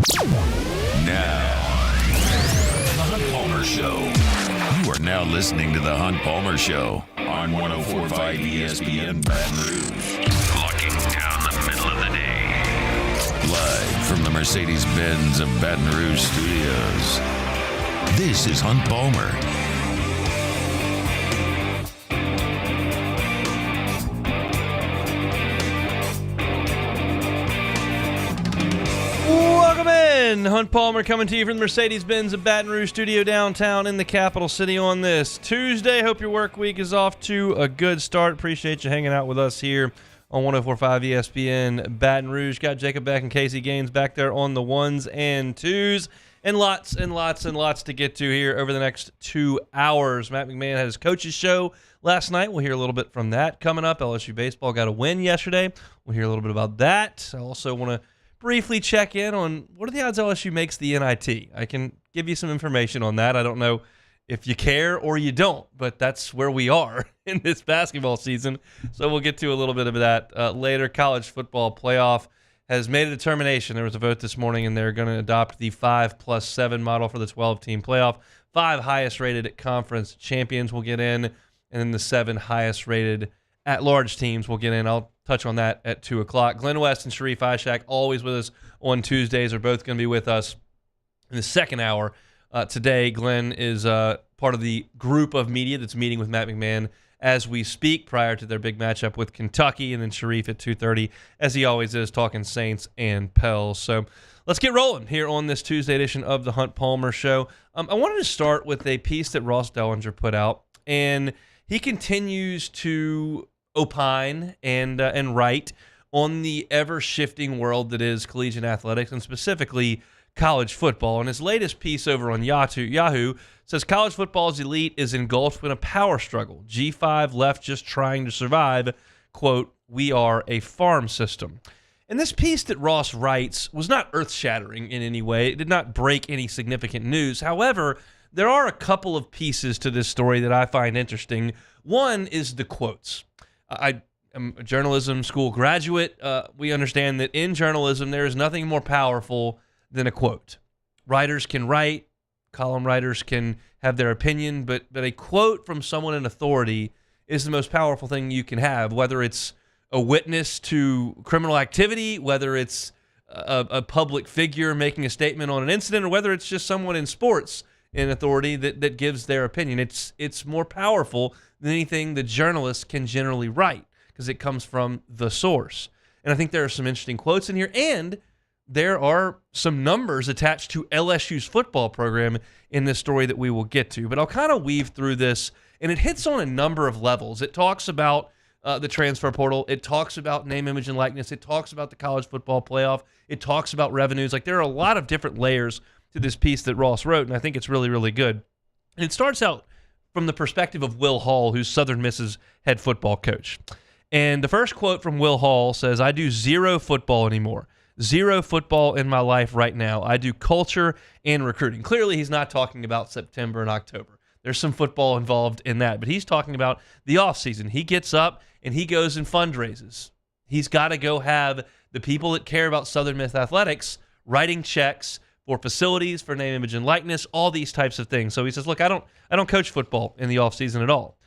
Now, The Hunt Palmer Show. You are now listening to The Hunt Palmer Show on 104.5 ESPN Baton Rouge. Looking down the middle of the day. Live from the Mercedes-Benz of Baton Rouge studios. This is Hunt Palmer. Welcome in. Hunt Palmer coming to you from the Mercedes-Benz of Baton Rouge studio downtown in the capital city on this Tuesday. Hope your work week is off to a good start. Appreciate you hanging out with us here on 104.5 ESPN Baton Rouge. Got Jacob Beck and Casey Gaines back there on the ones and twos. And lots and lots and lots to get to here over the next 2 hours. Matt McMahon had his coach's show last night. We'll hear a little bit from that coming up. LSU baseball got a win yesterday. We'll hear a little bit about that. I also want to briefly check in on what are the odds LSU makes the NIT. I can give you some information on that. I don't know if you care or you don't, but that's where we are in this basketball season. So we'll get to a little bit of that later. College football playoff has made a determination. There was a vote this morning, and they're going to adopt the 5+7 model for the 12-team playoff. 5 highest-rated conference champions will get in, and then the 7 highest-rated at-large teams will get in. I'll touch on that at 2 o'clock. Glenn West and Sharif Ishak, always with us on Tuesdays, are both going to be with us in the second hour. Today, Glenn is part of the group of media that's meeting with Matt McMahon as we speak prior to their big matchup with Kentucky, and then Sharif at 2:30, as he always is, talking Saints and Pels. So let's get rolling here on this Tuesday edition of the Hunt Palmer Show. I wanted to start with a piece that Ross Dellinger put out, and he continues to opine and write on the ever-shifting world that is collegiate athletics, and specifically college football. And his latest piece over on Yahoo says college football's elite is engulfed in a power struggle. G5 left just trying to survive. Quote, "We are a farm system." And this piece that Ross writes was not earth-shattering in any way. It did not break any significant news. However, there are a couple of pieces to this story that I find interesting. One is the quotes. I am a journalism school graduate. We understand that in journalism, there is nothing more powerful than a quote. Writers can write, column writers can have their opinion, but a quote from someone in authority is the most powerful thing you can have, whether it's a witness to criminal activity, whether it's a public figure making a statement on an incident, or whether it's just someone in sports in authority that gives their opinion. It's more powerful than anything the journalist can generally write because it comes from the source. And I think there are some interesting quotes in here, and there are some numbers attached to LSU's football program in this story that we will get to. But I'll kind of weave through this, and it hits on a number of levels. It talks about the transfer portal. It talks about name, image, and likeness. It talks about the college football playoff. It talks about revenues. Like, there are a lot of different layers to this piece that Ross wrote, and I think it's really, really good. And it starts out from the perspective of Will Hall, who's Southern Miss's head football coach. And the first quote from Will Hall says, "I do zero football anymore. Zero football in my life right now. I do culture and recruiting." Clearly, he's not talking about September and October. There's some football involved in that, but he's talking about the offseason. He gets up and he goes and fundraises. He's got to go have the people that care about Southern Miss athletics writing checks for facilities, for name, image, and likeness, all these types of things. So he says, look, I don't coach football in the offseason at all.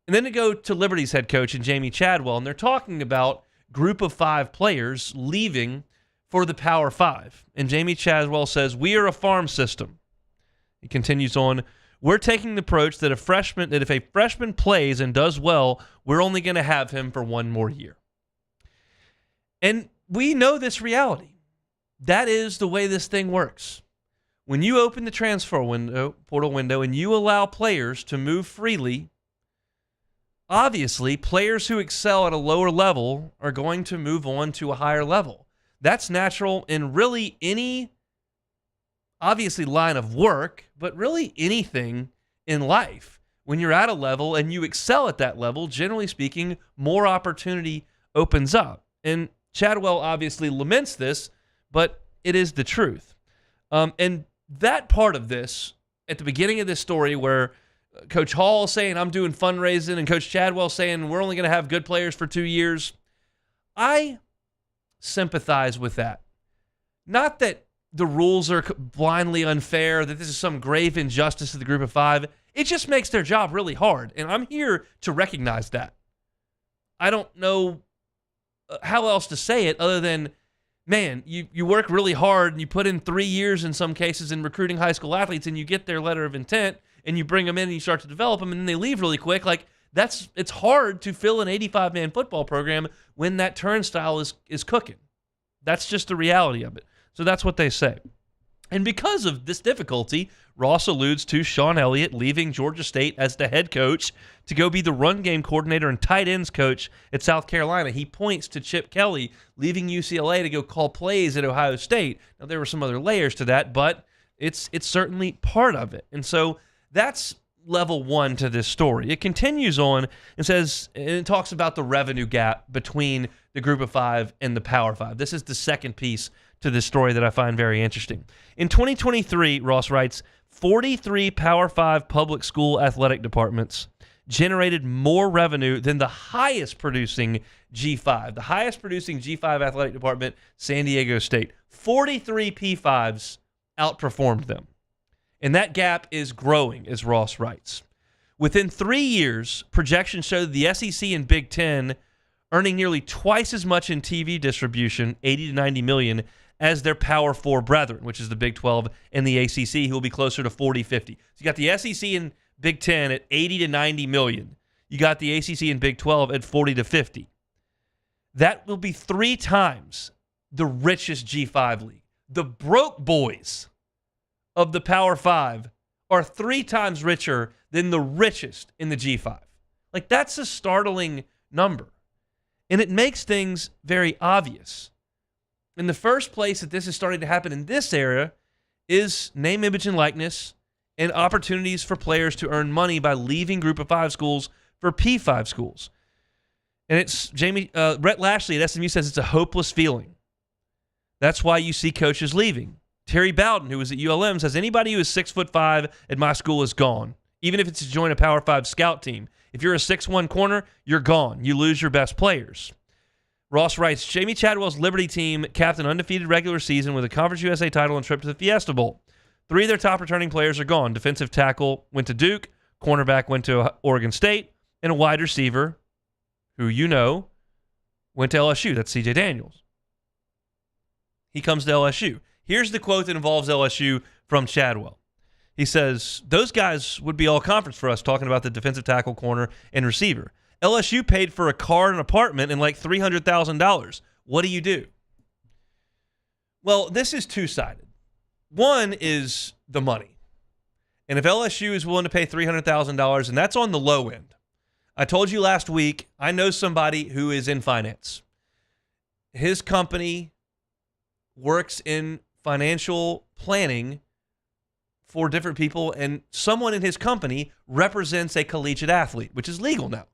And then to go to Liberty's head coach and Jamie Chadwell, and they're talking about group of 5 players leaving for the Power 5. And Jamie Chadwell says, "We are a farm system." He continues on, "We're taking the approach that if a freshman plays and does well, we're only going to have him for one more year." And we know this reality. That is the way this thing works. When you open the transfer portal window and you allow players to move freely, obviously players who excel at a lower level are going to move on to a higher level. That's natural in really any, obviously, line of work, but really anything in life. When you're at a level and you excel at that level, generally speaking, more opportunity opens up. And Chadwell obviously laments this, but it is the truth. And that part of this, at the beginning of this story where Coach Hall saying, "I'm doing fundraising," and Coach Chadwell saying, "We're only going to have good players for 2 years," I sympathize with that. Not that the rules are blindly unfair, that this is some grave injustice to the group of five. It just makes their job really hard, and I'm here to recognize that. I don't know how else to say it other than, man, you work really hard, and you put in 3 years in some cases in recruiting high school athletes, and you get their letter of intent, and you bring them in and you start to develop them, and then they leave really quick. Like, it's hard to fill an 85-man football program when that turnstile is cooking. That's just the reality of it. So that's what they say. And because of this difficulty, Ross alludes to Sean Elliott leaving Georgia State as the head coach to go be the run game coordinator and tight ends coach at South Carolina. He points to Chip Kelly leaving UCLA to go call plays at Ohio State. Now, there were some other layers to that, but it's certainly part of it. And so that's level one to this story. It continues on and says, and it talks about the revenue gap between the group of five and the Power Five. This is the second piece to this story that I find very interesting. In 2023, Ross writes, 43 Power Five public school athletic departments generated more revenue than the highest producing G5. The highest producing G5 athletic department, San Diego State. 43 P5s outperformed them. And that gap is growing, as Ross writes. Within 3 years, projections show that the SEC and Big Ten earning nearly twice as much in TV distribution, 80 to 90 million, as their Power Four brethren, which is the Big 12 and the ACC, who will be closer to 40, 50. So you got the SEC and Big 10 at 80 to 90 million. You got the ACC and Big 12 at 40 to 50. That will be 3 times the richest G5 league. The broke boys of the Power 5 are 3 times richer than the richest in the G5. Like, that's a startling number. And it makes things very obvious. In the first place that this is starting to happen in this era is name, image, and likeness and opportunities for players to earn money by leaving Group of 5 schools for P5 schools. And it's Rhett Lashley at SMU says it's a hopeless feeling. That's why you see coaches leaving. Terry Bowden, who was at ULM, says anybody who is 6'5" at my school is gone, even if it's to join a Power 5 scout team. If you're a 6'1" corner, you're gone. You lose your best players. Ross writes, Jamie Chadwell's Liberty team capped an undefeated regular season with a Conference USA title and trip to the Fiesta Bowl. 3 of their top returning players are gone. Defensive tackle went to Duke, cornerback went to Oregon State, and a wide receiver, who you know, went to LSU. That's C.J. Daniels. He comes to LSU. Here's the quote that involves LSU from Chadwell. He says, those guys would be all conference for us, talking about the defensive tackle, corner, and receiver. LSU paid for a car and an apartment and like $300,000. What do? Well, this is two-sided. One is the money. And if LSU is willing to pay $300,000, and that's on the low end. I told you last week, I know somebody who is in finance. His company works in financial planning for different people, and someone in his company represents a collegiate athlete, which is legal now.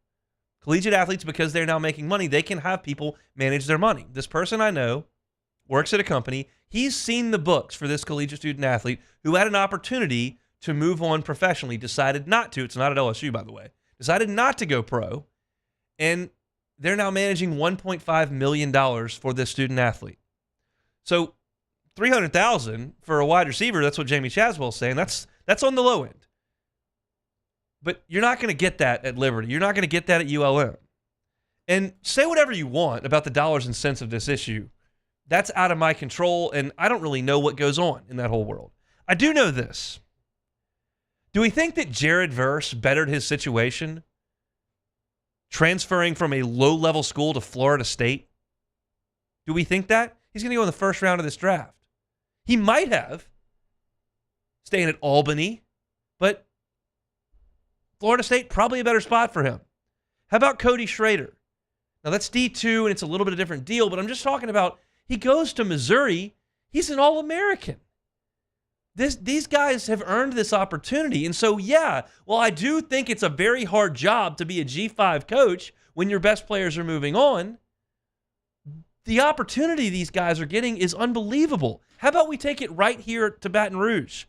Collegiate athletes, because they're now making money, they can have people manage their money. This person I know works at a company. He's seen the books for this collegiate student athlete who had an opportunity to move on professionally, decided not to. It's not at LSU, by the way. Decided not to go pro, and they're now managing $1.5 million for this student athlete. So $300,000 for a wide receiver, that's what Jamie Chadwell's saying. That's on the low end. But you're not going to get that at Liberty. You're not going to get that at ULM. And say whatever you want about the dollars and cents of this issue. That's out of my control, and I don't really know what goes on in that whole world. I do know this. Do we think that Jared Verse bettered his situation transferring from a low-level school to Florida State? Do we think that? He's going to go in the first round of this draft. He might have, staying at Albany, but Florida State, probably a better spot for him. How about Cody Schrader? Now, that's D2, and it's a little bit of a different deal, but I'm just talking about he goes to Missouri. He's an All-American. These guys have earned this opportunity. And so, yeah, well, I do think it's a very hard job to be a G5 coach when your best players are moving on. The opportunity these guys are getting is unbelievable. How about we take it right here to Baton Rouge?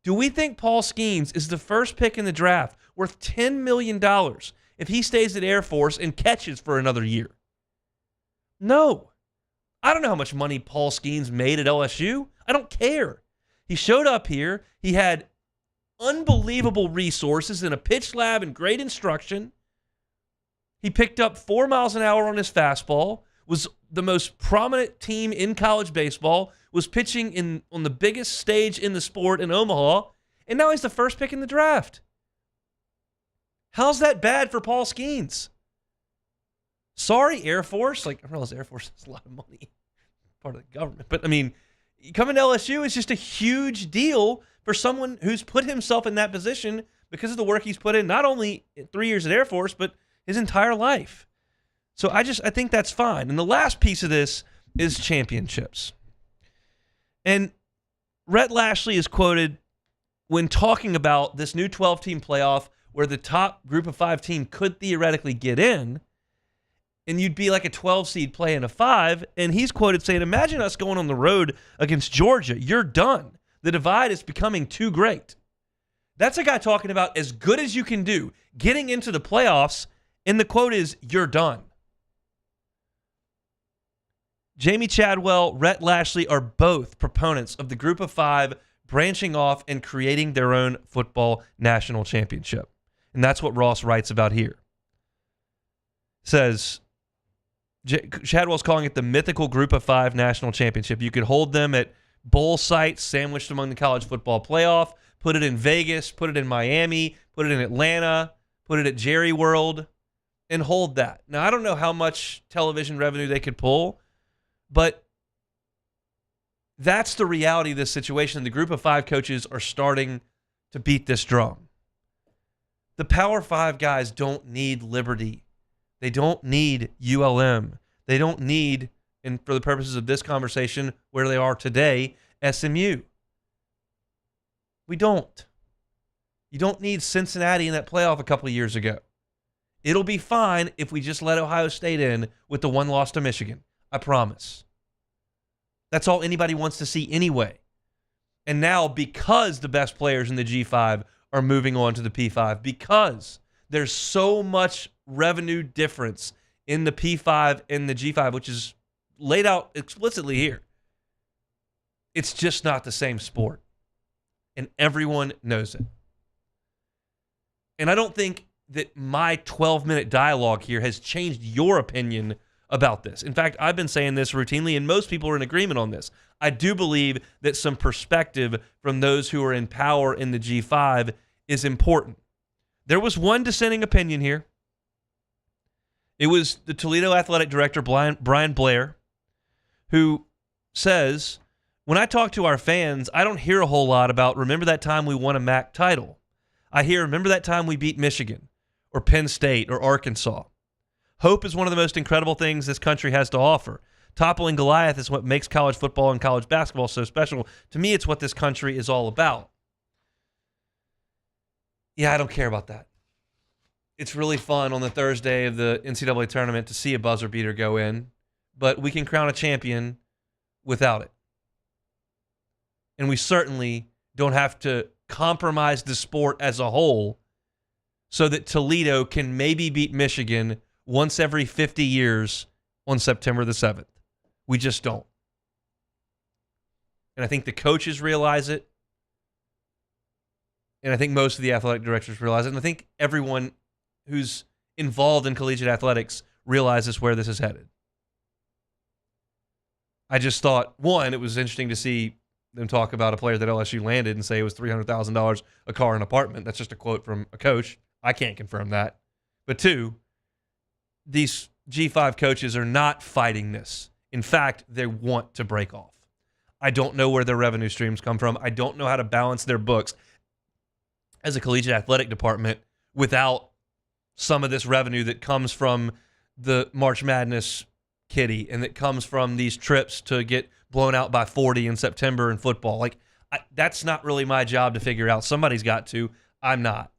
Do we think Paul Skeens is the first pick in the draft worth $10 million if he stays at Air Force and catches for another year? No. I don't know how much money Paul Skeens made at LSU. I don't care. He showed up here. He had unbelievable resources and a pitch lab and great instruction. He picked up 4 miles an hour on his fastball, was the most prominent team in college baseball, was pitching on the biggest stage in the sport in Omaha, and now he's the first pick in the draft. How's that bad for Paul Skeens? Sorry, Air Force. Like, I realize Air Force has a lot of money, part of the government. But, I mean, coming to LSU is just a huge deal for someone who's put himself in that position because of the work he's put in, not only 3 years at Air Force, but his entire life. So I think that's fine. And the last piece of this is championships. And Rhett Lashley is quoted when talking about this new 12-team playoff where the top group of 5 team could theoretically get in, and you'd be like a 12 seed playing a 5, and he's quoted saying, imagine us going on the road against Georgia. You're done. The divide is becoming too great. That's a guy talking about as good as you can do, getting into the playoffs, and the quote is, you're done. Jamie Chadwell, Rhett Lashley are both proponents of the group of 5 branching off and creating their own football national championship. And that's what Ross writes about here. Says, Chadwell's calling it the mythical group of 5 national championship. You could hold them at bowl sites sandwiched among the college football playoff, put it in Vegas, put it in Miami, put it in Atlanta, put it at Jerry World, and hold that. Now, I don't know how much television revenue they could pull, but that's the reality of this situation. The group of 5 coaches are starting to beat this drum. The Power 5 guys don't need Liberty. They don't need ULM. They don't need, and for the purposes of this conversation, where they are today, SMU. We don't. You don't need Cincinnati in that playoff a couple of years ago. It'll be fine if we just let Ohio State in with the 1 loss to Michigan. I promise. That's all anybody wants to see anyway. And now, because the best players in the G5 are moving on to the P5, because there's so much revenue difference in the P5 and the G5, which is laid out explicitly here, it's just not the same sport. And everyone knows it. And I don't think that my 12-minute dialogue here has changed your opinion about this. In fact, I've been saying this routinely, and most people are in agreement on this. I do believe that some perspective from those who are in power in the G5 is important. There was one dissenting opinion here. It was the Toledo athletic director, Brian Blair, who says, when I talk to our fans, I don't hear a whole lot about, remember that time we won a MAC title. I hear, remember that time we beat Michigan or Penn State or Arkansas. Hope is one of the most incredible things this country has to offer. Toppling Goliath is what makes college football and college basketball so special. To me, it's what this country is all about. Yeah, I don't care about that. It's really fun on the Thursday of the NCAA tournament to see a buzzer beater go in, but we can crown a champion without it. And we certainly don't have to compromise the sport as a whole so that Toledo can maybe beat Michigan once every 50 years on September the 7th. We just don't. And I think the coaches realize it. And I think most of the athletic directors realize it. And I think everyone who's involved in collegiate athletics realizes where this is headed. I just thought, one, it was interesting to see them talk about a player that LSU landed and say it was $300,000 a car and apartment. That's just a quote from a coach. I can't confirm that. But two, these G5 coaches are not fighting this. In fact, they want to break off. I don't know where their revenue streams come from. I don't know how to balance their books as a collegiate athletic department without some of this revenue that comes from the March Madness kitty and that comes from these trips to get blown out by 40 in September in football. That's not really my job to figure out. Somebody's got to. I'm not.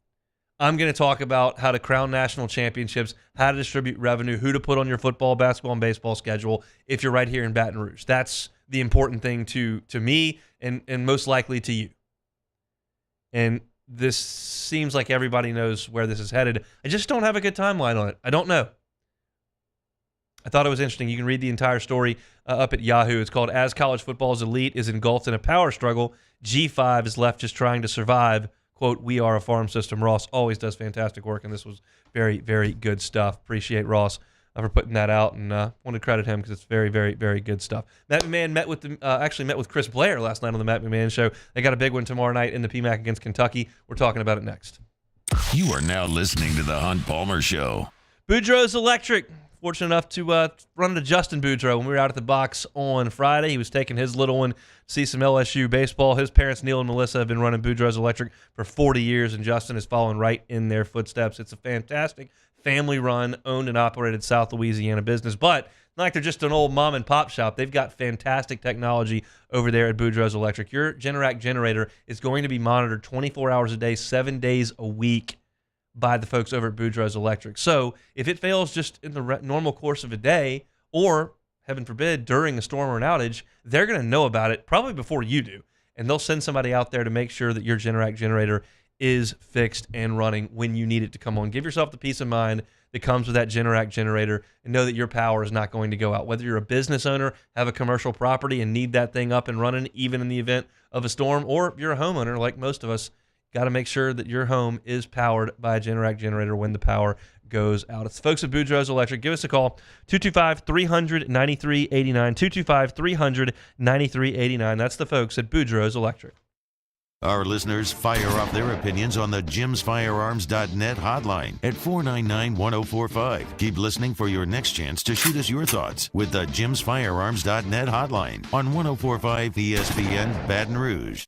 I'm going to talk about how to crown national championships, how to distribute revenue, who to put on your football, basketball, and baseball schedule if you're right here in Baton Rouge. That's the important thing to me and most likely to you. And this seems like everybody knows where this is headed. I just don't have a good timeline on it. I don't know. I thought it was interesting. You can read the entire story up at Yahoo. It's called "As College Football's Elite is Engulfed in a Power Struggle, G5 is Left Just Trying to Survive. Quote, we are a farm system." Ross always does fantastic work, and this was very, very good stuff. Appreciate Ross for putting that out, and want to credit him because it's very, very, very good stuff. Matt McMahon met with Chris Blair last night on the Matt McMahon Show. They got a big one tomorrow night in the PMAC against Kentucky. We're talking about it next. You are now listening to the Hunt Palmer Show. Boudreaux's Electric. Fortunate enough to run into Justin Boudreaux when we were out at the box on Friday. He was taking his little one to see some LSU baseball. His parents, Neil and Melissa, have been running Boudreaux's Electric for 40 years, and Justin is following right in their footsteps. It's a fantastic family-run, owned and operated South Louisiana business, but not like they're just an old mom-and-pop shop. They've got fantastic technology over there at Boudreaux's Electric. Your Generac generator is going to be monitored 24 hours a day, 7 days a week by the folks over at Boudreaux's Electric. So if it fails just in the normal course of a day, or heaven forbid during a storm or an outage, they're going to know about it probably before you do, and they'll send somebody out there to make sure that your Generac generator is fixed and running when you need it to come on. Give yourself the peace of mind that comes with that Generac generator, and know that your power is not going to go out. Whether you're a business owner, have a commercial property, and need that thing up and running even in the event of a storm, or you're a homeowner like most of us, got to make sure that your home is powered by a Generac generator when the power goes out. It's the folks at Boudreaux's Electric. Give us a call, 225-300-9389, 225-300-9389. That's the folks at Boudreaux's Electric. Our listeners fire up their opinions on the jimsfirearms.net hotline at 499-1045. Keep listening for your next chance to shoot us your thoughts with the jimsfirearms.net hotline on 1045 ESPN Baton Rouge.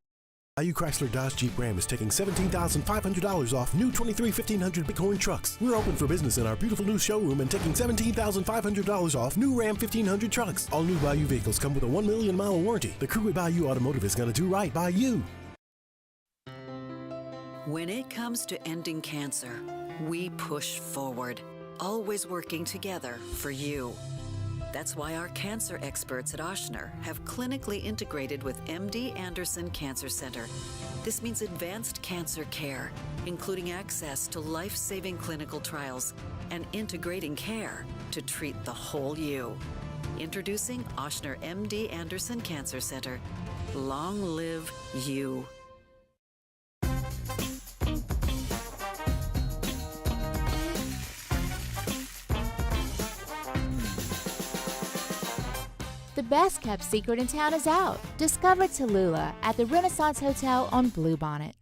IU Chrysler Dodge Jeep Ram is taking $17,500 off new 23 1500 Bighorn trucks. We're open for business in our beautiful new showroom and taking $17,500 off new Ram 1500 trucks. All new Bayou vehicles come with a 1 million mile warranty. The crew at Bayou Automotive is going to do right by you. When it comes to ending cancer, we push forward, always working together for you. That's why our cancer experts at Ochsner have clinically integrated with MD Anderson Cancer Center. This means advanced cancer care, including access to life-saving clinical trials and integrating care to treat the whole you. Introducing Ochsner MD Anderson Cancer Center. Long live you. The best kept secret in town is out. Discover Tallulah at the Renaissance Hotel on Bluebonnet.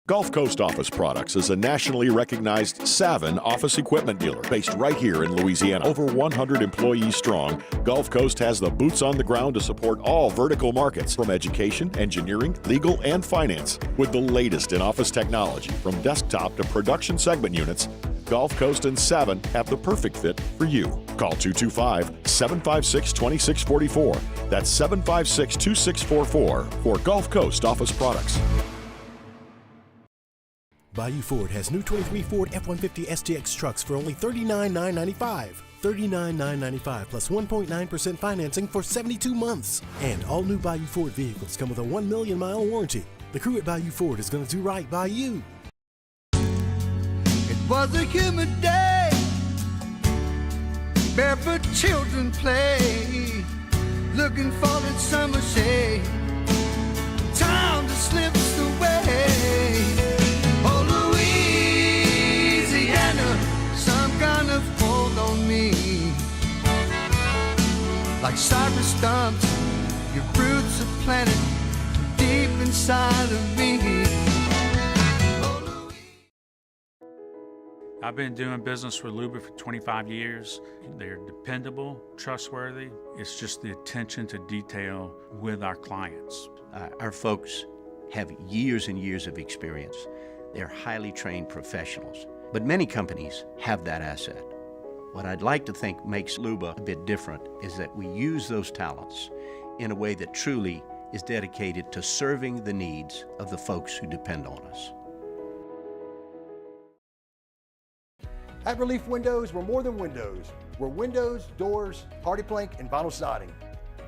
Gulf Coast Office Products is a nationally recognized Savin office equipment dealer based right here in Louisiana. Over 100 employees strong, Gulf Coast has the boots on the ground to support all vertical markets, from education, engineering, legal, and finance. With the latest in office technology, from desktop to production segment units, Gulf Coast and Savin have the perfect fit for you. Call 225-756-2644. That's 756-2644 for Gulf Coast Office Products. Bayou Ford has new 23 Ford F-150 STX trucks for only $39,995. $39,995 plus 1.9% financing for 72 months. And all new Bayou Ford vehicles come with a 1 million mile warranty. The crew at Bayou Ford is going to do right by you. It was a humid day, barefoot children play, looking for that summer shade. Time just slips away. Oh, Louisiana, some kind of hold on me. Like cypress stumps, your roots are planted deep inside of me. I've been doing business with Luba for 25 years. They're dependable, trustworthy. It's just the attention to detail with our clients. Our folks have years and years of experience. They're highly trained professionals, but many companies have that asset. What I'd like to think makes Luba a bit different is that we use those talents in a way that truly is dedicated to serving the needs of the folks who depend on us. At Relief Windows, we're more than windows. We're windows, doors, hardy plank, and vinyl siding.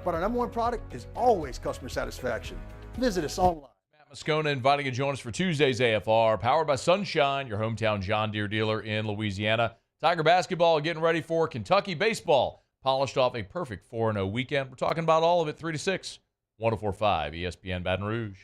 But our #1 product is always customer satisfaction. Visit us online. Matt Moscona inviting you to join us for Tuesday's AFR, powered by Sunshine, your hometown John Deere dealer in Louisiana. Tiger basketball getting ready for Kentucky baseball. polished off a perfect 4-0 weekend. We're talking about all of it 3 to 6. 104.5 ESPN Baton Rouge.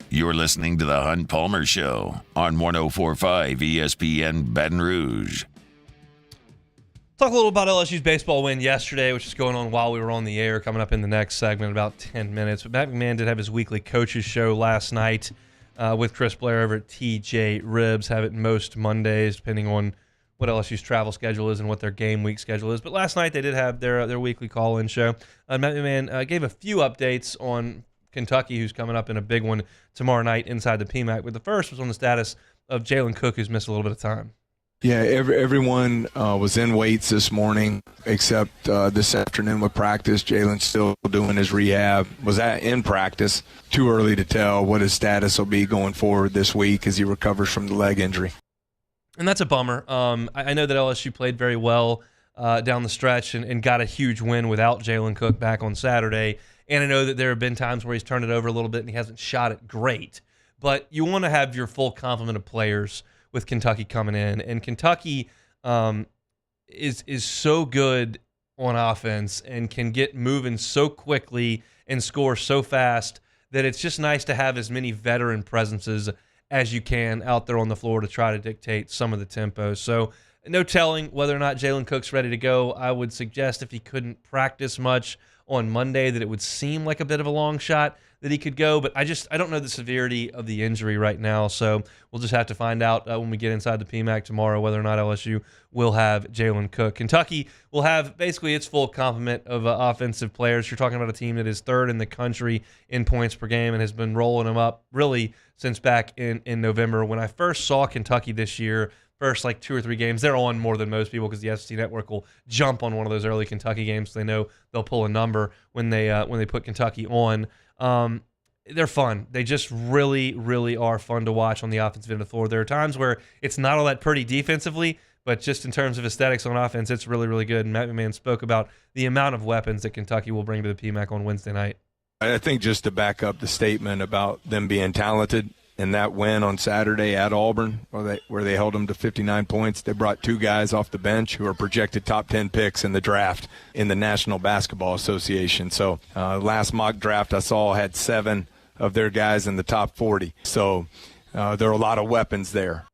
You're listening to the Hunt Palmer Show on 104.5 ESPN Baton Rouge. Talk a little about LSU's baseball win yesterday, which is going on while we were on the air, coming up in the next segment in about 10 minutes. But Matt McMahon did have his weekly coaches show last night with Chris Blair over at TJ Ribs. Have it most Mondays, depending on what LSU's travel schedule is and what their game week schedule is. But last night they did have their weekly call-in show. Matt McMahon gave a few updates on Kentucky, who's coming up in a big one tomorrow night inside the PMAC. But the first was on the status of Jalen Cook, who's missed a little bit of time. Yeah, everyone was in weights this morning, except this afternoon with practice. Jalen's still doing his rehab. Was in practice. Too early to tell what his status will be going forward this week as he recovers from the leg injury. And that's a bummer. I know that LSU played very well down the stretch and got a huge win without Jalen Cook back on Saturday. And I know that there have been times where he's turned it over a little bit and he hasn't shot it great. But you want to have your full complement of players with Kentucky coming in. And Kentucky is so good on offense and can get moving so quickly and score so fast that it's just nice to have as many veteran presences as you can out there on the floor to try to dictate some of the tempo. So no telling whether or not Jalen Cook's ready to go. I would suggest if he couldn't practice much on Monday that it would seem like a bit of a long shot that he could go, but I don't know the severity of the injury right now, so we'll just have to find out when we get inside the PMAC tomorrow whether or not LSU will have Jalen Cook. Kentucky will have basically its full complement of offensive players. You're talking about a team that is third in the country in points per game and has been rolling them up really since back in November. When I first saw Kentucky this year, first like 2 or 3 games, they're on more than most people because the SEC Network will jump on one of those early Kentucky games. So they know they'll pull a number when they put Kentucky on. They're fun. They just really, really are fun to watch on the offensive end of the floor. There are times where it's not all that pretty defensively, but just in terms of aesthetics on offense, it's really, really good. And Matt McMahon spoke about the amount of weapons that Kentucky will bring to the PMAC on Wednesday night. I think just to back up the statement about them being talented, and that win on Saturday at Auburn, where they held them to 59 points, they brought 2 guys off the bench who are projected top 10 picks in the draft in the National Basketball Association. So last mock draft I saw had 7 of their guys in the top 40. So there are a lot of weapons there.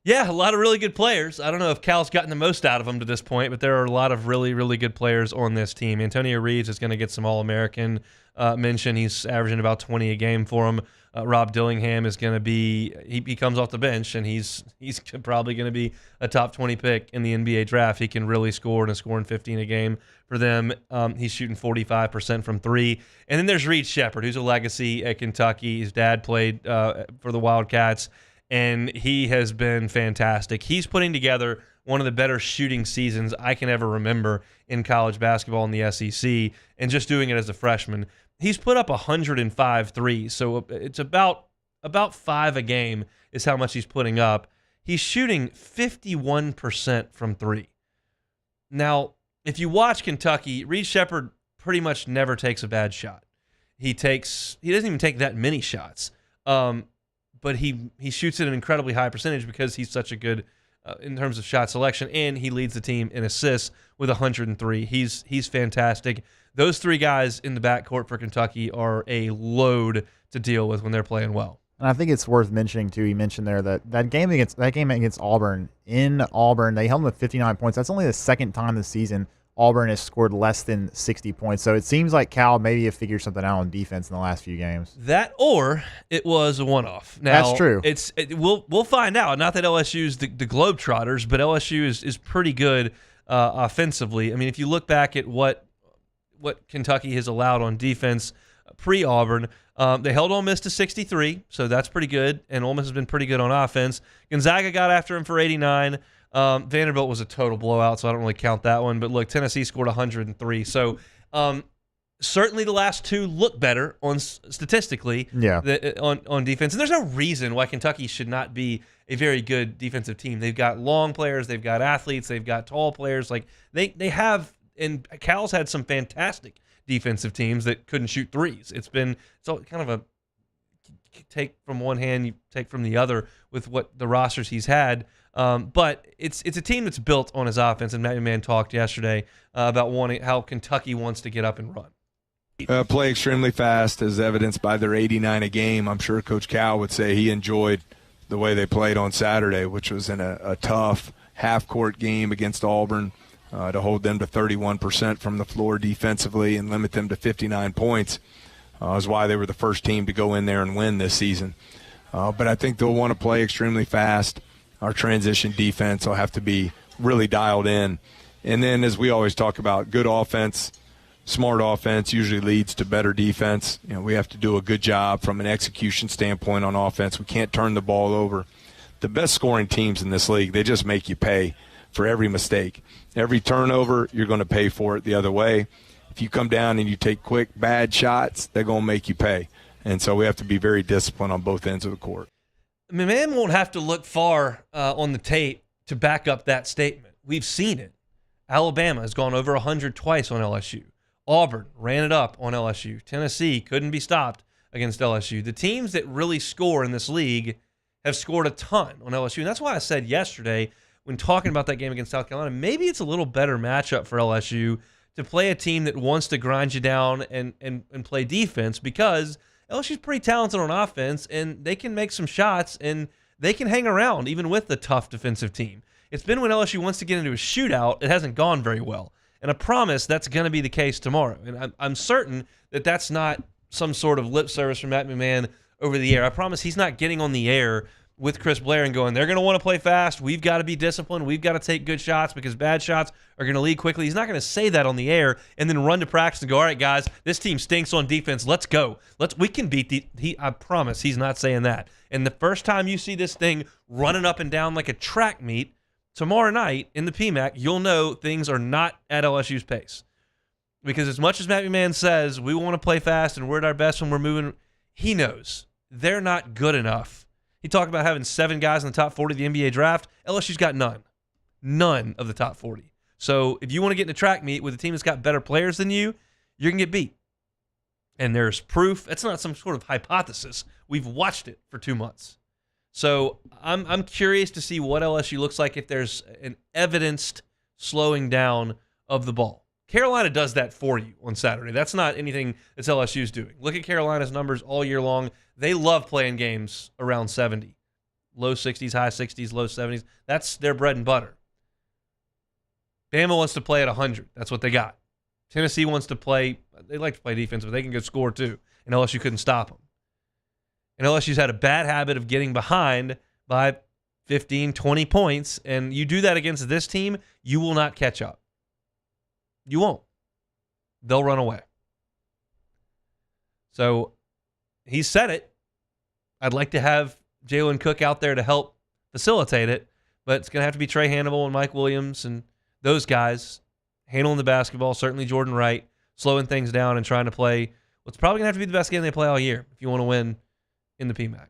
Yeah, a lot of really good players. I don't know if Cal's gotten the most out of them to this point, but there are a lot of really, really good players on this team. Antonio Reeves is going to get some All-American mention. He's averaging about 20 a game for him. Rob Dillingham is going to be – he comes off the bench, and he's probably going to be a top 20 pick in the NBA draft. He can really score and is scoring 15 a game for them. He's shooting 45% from 3. And then there's Reed Sheppard, who's a legacy at Kentucky. His dad played for the Wildcats, and he has been fantastic. He's putting together one of the better shooting seasons I can ever remember in college basketball in the SEC, and just doing it as a freshman. He's put up 105 threes, so it's about 5 a game is how much he's putting up. He's shooting 51% from 3. Now, if you watch Kentucky, Reed Sheppard pretty much never takes a bad shot. He doesn't even take that many shots, but he shoots at an incredibly high percentage because he's such a good in terms of shot selection, and he leads the team in assists with 103. He's fantastic. Those 3 guys in the backcourt for Kentucky are a load to deal with when they're playing well. And I think it's worth mentioning too. He mentioned there that game against Auburn, in Auburn, they held them with 59 points. That's only the second time this season Auburn has scored less than 60 points. So it seems like Cal maybe have figured something out on defense in the last few games. That, or it was a one-off. Now, that's true. We'll find out. Not that LSU's the Globetrotters, but LSU is pretty good offensively. I mean, if you look back at what Kentucky has allowed on defense pre-Auburn, they held Ole Miss to 63, so that's pretty good, and Ole Miss has been pretty good on offense. Gonzaga got after him for 89. Vanderbilt was a total blowout, so I don't really count that one. But look, Tennessee scored 103. So certainly the last two look better statistically on defense. And there's no reason why Kentucky should not be a very good defensive team. They've got long players, they've got athletes, they've got tall players. Like they have, and Cal's had some fantastic defensive teams that couldn't shoot threes. It's all kind of a take from one hand, you take from the other with what the rosters he's had. But it's a team that's built on his offense, and Matt McMahon talked yesterday about how Kentucky wants to get up and run. Play extremely fast, as evidenced by their 89 a game. I'm sure Coach Cal would say he enjoyed the way they played on Saturday, which was in a tough half-court game against Auburn, to hold them to 31% from the floor defensively and limit them to 59 points. Is why they were the first team to go in there and win this season. But I think they'll want to play extremely fast. Our transition defense will have to be really dialed in. And then, as we always talk about, good offense, smart offense usually leads to better defense. We have to do a good job from an execution standpoint on offense. We can't turn the ball over. The best scoring teams in this league, they just make you pay for every mistake. Every turnover, you're going to pay for it the other way. If you come down and you take quick, bad shots, they're going to make you pay. And so we have to be very disciplined on both ends of the court. Man won't have to look far on the tape to back up that statement. We've seen it. Alabama has gone over 100 twice on LSU. Auburn ran it up on LSU. Tennessee couldn't be stopped against LSU. The teams that really score in this league have scored a ton on LSU. And that's why I said yesterday when talking about that game against South Carolina, maybe it's a little better matchup for LSU to play a team that wants to grind you down and play defense, because LSU's pretty talented on offense, and they can make some shots, and they can hang around even with the tough defensive team. It's been when LSU wants to get into a shootout, it hasn't gone very well. And I promise that's going to be the case tomorrow. And I'm certain that that's not some sort of lip service from Matt McMahon over the air. I promise he's not getting on the air with Chris Blair and going, they're going to want to play fast. We've got to be disciplined. We've got to take good shots because bad shots are going to lead quickly. He's not going to say that on the air and then run to practice and go, all right, guys, this team stinks on defense. Let's go. We can beat I promise he's not saying that. And the first time you see this thing running up and down like a track meet tomorrow night in the PMAC, you'll know things are not at LSU's pace. Because as much as Matt McMahon says we want to play fast and we're at our best when we're moving, he knows they're not good enough. He talked about having 7 guys in the top 40 of the NBA draft. LSU's got none. None of the top 40. So if you want to get in a track meet with a team that's got better players than you, you're going to get beat. And there's proof. It's not some sort of hypothesis. We've watched it for 2 months. So I'm curious to see what LSU looks like if there's an evidenced slowing down of the ball. Carolina does that for you on Saturday. That's not anything that LSU's doing. Look at Carolina's numbers all year long. They love playing games around 70. Low 60s, high 60s, low 70s. That's their bread and butter. Bama wants to play at 100. That's what they got. Tennessee wants to play. They like to play defense, but they can go score too. And LSU couldn't stop them. And LSU's had a bad habit of getting behind by 15, 20 points. And you do that against this team, you will not catch up. You won't. They'll run away. So he said it. I'd like to have Jalen Cook out there to help facilitate it, but it's going to have to be Trey Hannibal and Mike Williams and those guys handling the basketball, certainly Jordan Wright, slowing things down and trying to play what's probably going to have to be the best game they play all year if you want to win in the PMAC.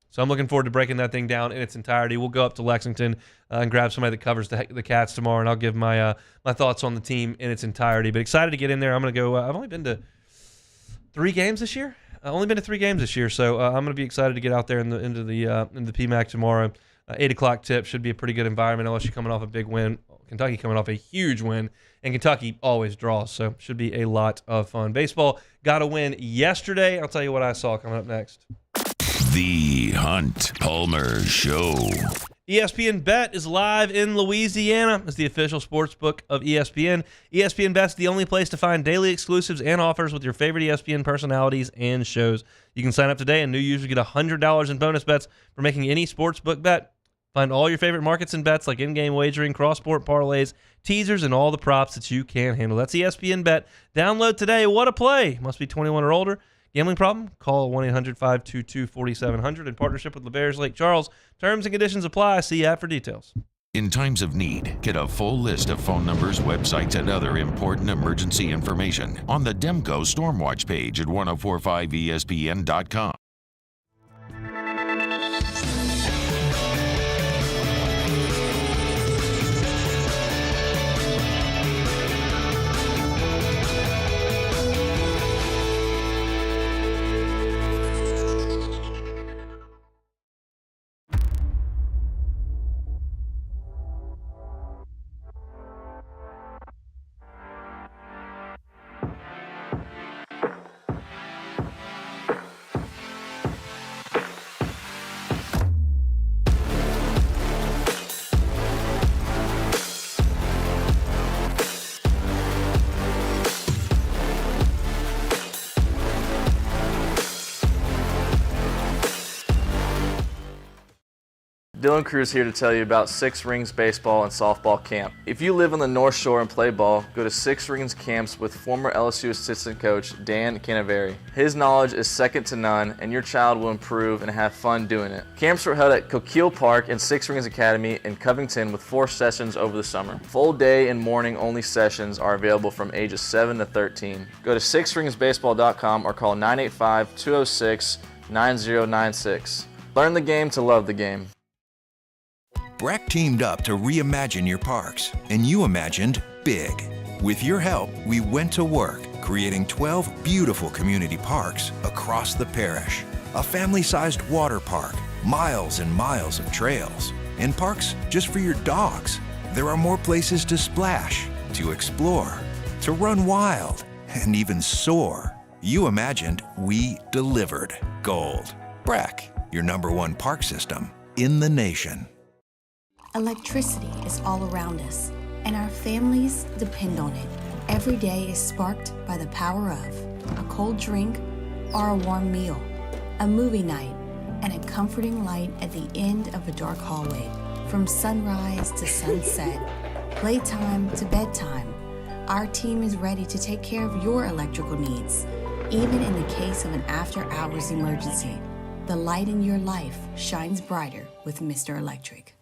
So I'm looking forward to breaking that thing down in its entirety. We'll go up to Lexington and grab somebody that covers the Cats tomorrow, and I'll give my my thoughts on the team in its entirety. But excited to get in there. I'm going to go. I've only been to 3 games this year. I've only been to 3 games this year, so I'm going to be excited to get out there into the PMAC tomorrow. 8 o'clock tip should be a pretty good environment. LSU coming off a big win, Kentucky coming off a huge win, and Kentucky always draws, so should be a lot of fun. Baseball got a win yesterday. I'll tell you what I saw coming up next. The Hunt Palmer Show. ESPN Bet is live in Louisiana as the official sports book of ESPN. ESPN Bet's the only place to find daily exclusives and offers with your favorite ESPN personalities and shows. You can sign up today, and new users get $100 in bonus bets for making any sports book bet. Find all your favorite markets and bets like in-game wagering, cross-sport parlays, teasers, and all the props that you can handle. That's ESPN Bet. Download today. What a play. Must be 21 or older. Gambling problem? Call 1-800-522-4700 in partnership with LeBears Lake Charles. Terms and conditions apply. See app for details. In times of need, get a full list of phone numbers, websites, and other important emergency information on the Demco Stormwatch page at 1045ESPN.com. Dylan Cruz here to tell you about Six Rings Baseball and Softball Camp. If you live on the North Shore and play ball, go to Six Rings Camps with former LSU assistant coach Dan Canaveri. His knowledge is second to none, and your child will improve and have fun doing it. Camps were held at Coquille Park and Six Rings Academy in Covington with 4 sessions over the summer. Full day and morning only sessions are available from ages 7 to 13. Go to sixringsbaseball.com or call 985-206-9096. Learn the game to love the game. Breck teamed up to reimagine your parks, and you imagined big. With your help, we went to work, creating 12 beautiful community parks across the parish. A family-sized water park, miles and miles of trails, and parks just for your dogs. There are more places to splash, to explore, to run wild, and even soar. You imagined, we delivered. Gold. Breck, your #1 park system in the nation. Electricity is all around us, and our families depend on it. Every day is sparked by the power of a cold drink or a warm meal, a movie night, and a comforting light at the end of a dark hallway. From sunrise to sunset, playtime to bedtime, our team is ready to take care of your electrical needs, even in the case of an after-hours emergency. The light in your life shines brighter with Mr. Electric.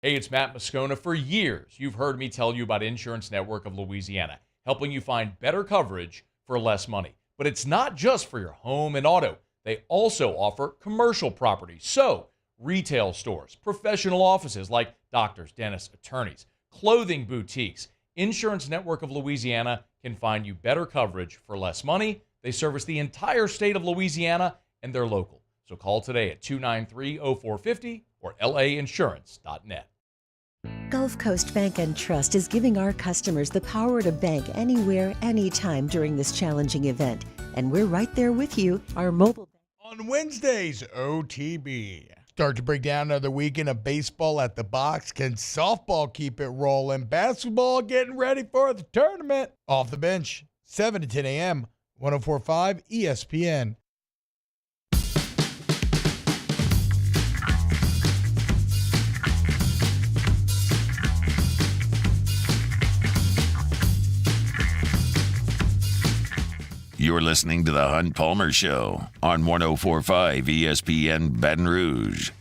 Hey, it's Matt Moscona. For years, you've heard me tell you about Insurance Network of Louisiana, helping you find better coverage for less money. But it's not just for your home and auto. They also offer commercial property. So, retail stores, professional offices like doctors, dentists, attorneys, clothing boutiques. Insurance Network of Louisiana can find you better coverage for less money. They service the entire state of Louisiana, and they're local. So call today at 293-0450 or lainsurance.net. Gulf Coast Bank and Trust is giving our customers the power to bank anywhere, anytime during this challenging event. And we're right there with you. Our mobile On Wednesdays, OTB. Start to break down another weekend of baseball at the box. Can softball keep it rolling? Basketball getting ready for the tournament. Off the bench, 7 to 10 a.m., 104.5 ESPN. You're listening to the Hunt Palmer Show on 104.5 ESPN Baton Rouge.